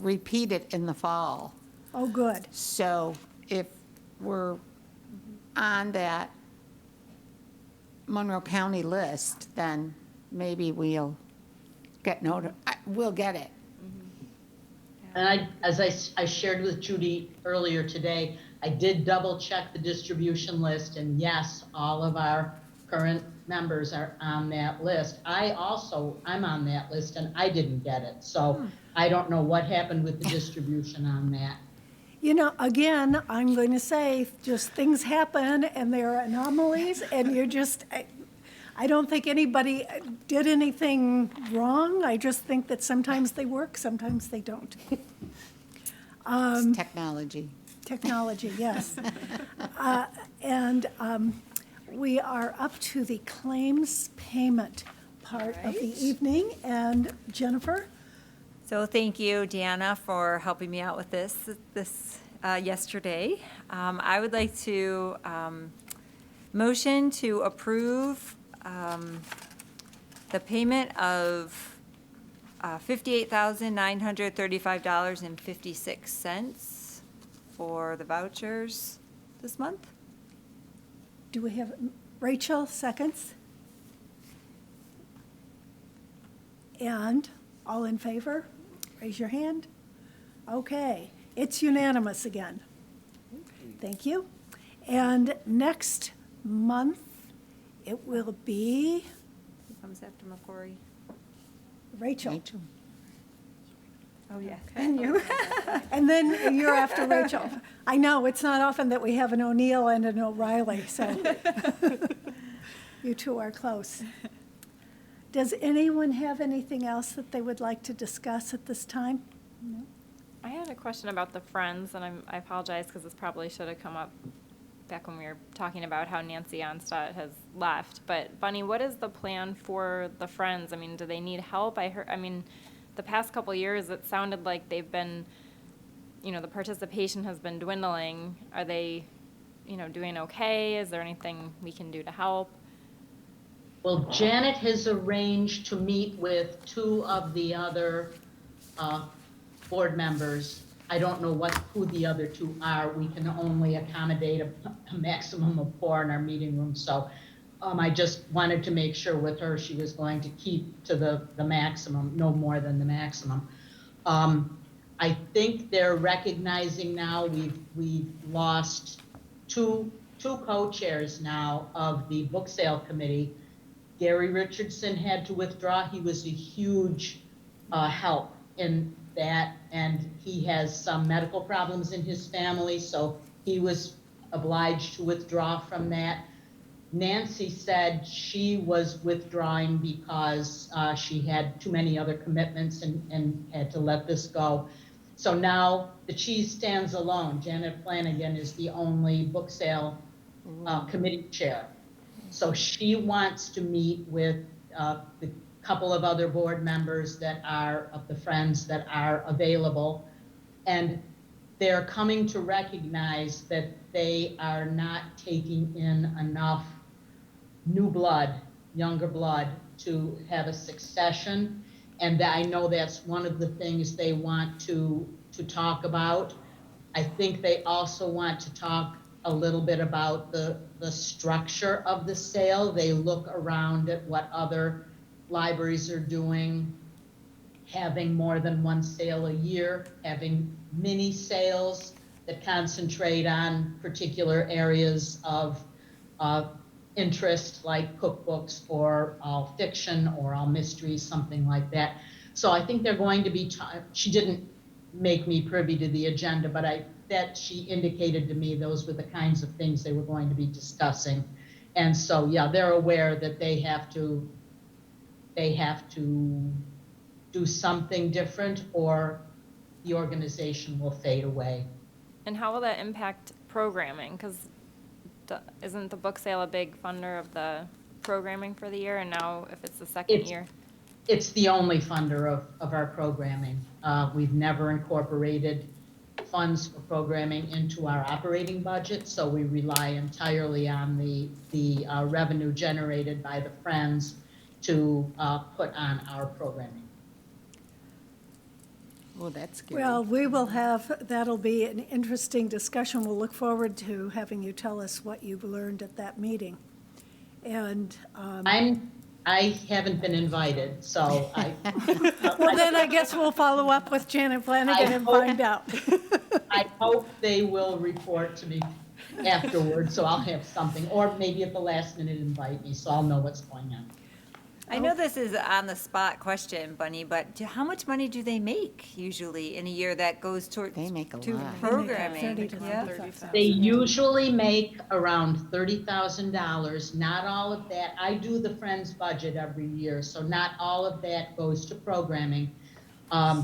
repeat it in the fall. oh, good. So if we're on that Monroe County list, then maybe we'll get we'll get it. And as I shared with Judy earlier today, I did double check the distribution list, and yes, all of our current members are on that list. I'm on that list, and I didn't get it. So I don't know what happened with the distribution on that. You know, again, I'm going to say, just things happen, and there are anomalies, and I don't think anybody did anything wrong. I just think that sometimes they work, sometimes they don't. It's technology. Technology, yes. We are up to the claims payment part of the evening, and Jennifer? So thank you, Deanna, for helping me out with this yesterday. I would like to motion to approve the payment of $58,935.56 for the vouchers this month. Do we have, Rachel, seconds? And all in favor? Raise your hand. Okay, it's unanimous again. Thank you. And next month, it will be Who comes after McCory? Rachel. Oh, yeah. And you. And then you're after Rachel. I know, it's not often that we have an O'Neill and an O'Reilly, so you two are close. Does anyone have anything else that they would like to discuss at this time? No? I had a question about the Friends, and I apologize because this probably should have come up back when we were talking about how Nancy Onstadt has left. But Bunny, what is the plan for the Friends? I mean, do they need help? The past couple years, it sounded like they've been, the participation has been dwindling. Are they, doing okay? Is there anything we can do to help? Well, Janet has arranged to meet with 2 of the other board members. I don't know who the other 2 are. We can only accommodate a maximum of 4 in our meeting room. So I just wanted to make sure with her she was going to keep to the maximum, no more than the maximum. I think they're recognizing now we've lost two co-chairs now of the book sale committee. Gary Richardson had to withdraw. He was a huge help in that, and he has some medical problems in his family, so he was obliged to withdraw from that. Nancy said she was withdrawing because she had too many other commitments and had to let this go. So now the cheese stands alone. Janet Flanagan is the only book sale committee chair. So she wants to meet with the couple of other board members that are of the Friends that are available. And they're coming to recognize that they are not taking in enough new blood, younger blood, to have a succession. And I know that's one of the things they want to talk about. I think they also want to talk a little bit about the structure of the sale. They look around at what other libraries are doing, having more than one sale a year, having mini sales that concentrate on particular areas of interest, like cookbooks or all fiction or all mysteries, something like that. So I think they're going to be, she didn't make me privy to the agenda, but that she indicated to me those were the kinds of things they were going to be discussing. And so, yeah, they're aware that they have to do something different or the organization will fade away. And how will that impact programming? Because isn't the book sale a big funder of the programming for the year? And now if it's the second year? It's the only funder of our programming. We've never incorporated funds for programming into our operating budget, so we rely entirely on the revenue generated by the Friends to put on our programming. Well, that's good. Well, that'll be an interesting discussion. We'll look forward to having you tell us what you've learned at that meeting. And I haven't been invited, so I. well, then I guess we'll follow up with Janet Flanagan and find out. I hope they will report to me afterwards, so I'll have something, or maybe at the last minute invite me, so I'll know what's going on. I know this is an on-the-spot question, Bunny, but how much money do they make usually in a year that goes toward They make a to lot. programming? They make 30 to Yeah. 35,000. They usually make around $30,000. Not all of that. I do the Friends budget every year, so not all of that goes to programming.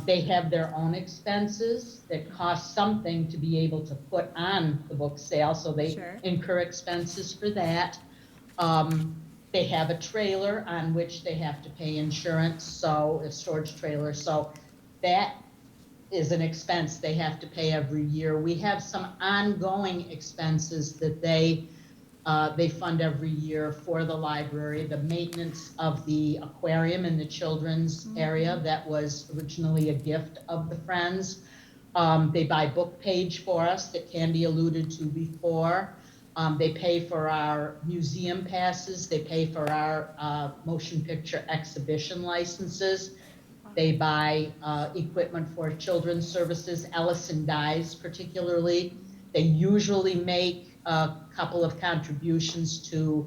They have their own expenses that cost something to be able to put on the book sale, so they Sure. incur expenses for that. They have a trailer on which they have to pay insurance, so a storage trailer, so that is an expense they have to pay every year. We have some ongoing expenses that they fund every year for the library. The maintenance of the aquarium in the children's area that was originally a gift of the Friends. They buy book page for us that Candy alluded to before. They pay for our museum passes. They pay for our motion picture exhibition licenses. They buy equipment for children's services, Ellison Dyes particularly. They usually make a couple of contributions to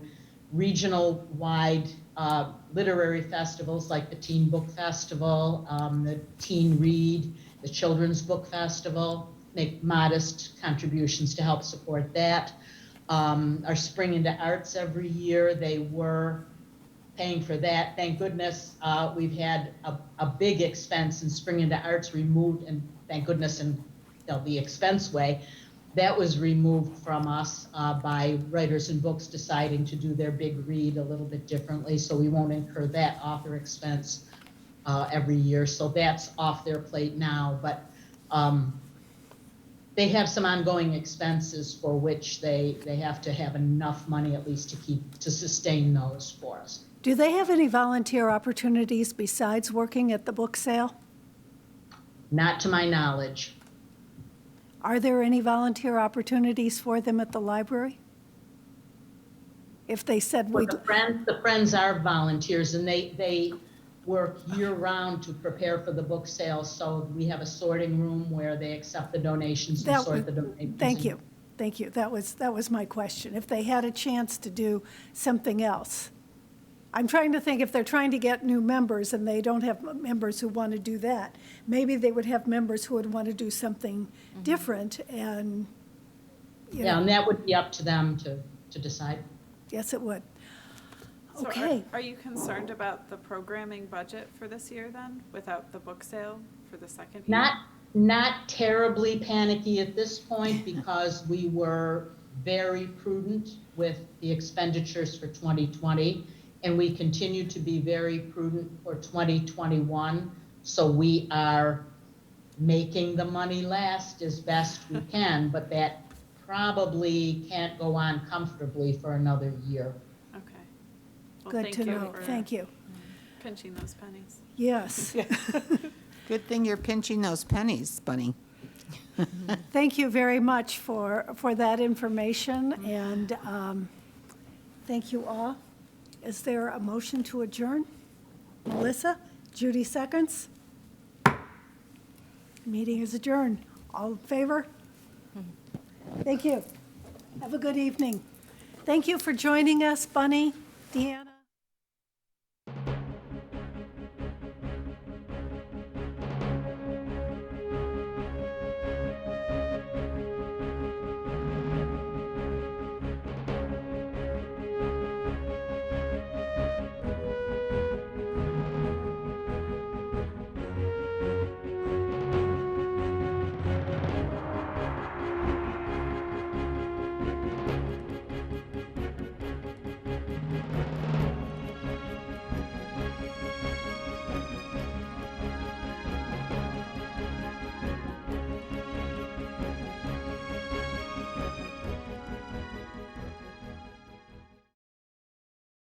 regional-wide literary festivals like the Teen Book Festival, the Teen Read, the Children's Book Festival, make modest contributions to help support that. Our Spring into Arts every year, they were paying for that. Thank goodness we've had a big expense in Spring into Arts removed, and thank goodness in the expense way. That was removed from us by Writers and Books deciding to do their big read a little bit differently, so we won't incur that author expense every year. So that's off their plate now, but they have some ongoing expenses for which they have to have enough money at least to sustain those for us. Do they have any volunteer opportunities besides working at the book sale? Not to my knowledge. Are there any volunteer opportunities for them at the library? If they said Well, we, the friends are volunteers, and they work year-round to prepare for the book sale. So we have a sorting room where they accept the donations and sort the donations. Thank you. That was my question. If they had a chance to do something else. I'm trying to think if they're trying to get new members and they don't have members who want to do that, maybe they would have members who would want to do something different and, you Yeah, know, and that would be up to them to decide. yes, it would. So Okay. Are you concerned about the programming budget for this year then, without the book sale for the second year? Not terribly panicky at this point because we were very prudent with the expenditures for 2020, and we continue to be very prudent for 2021. So we are making the money last as best we can, but that probably can't go on comfortably for another year. Okay. Well, Good thank to you know. for Thank you. Pinching those pennies. Yes. Good thing you're pinching those pennies, Bunny. Thank you very much for that information, and thank you all. Is there a motion to adjourn? Melissa? Judy seconds? Meeting is adjourned. All in favor? Thank you. Have a good evening. Thank you for joining us, Bunny, Deanna.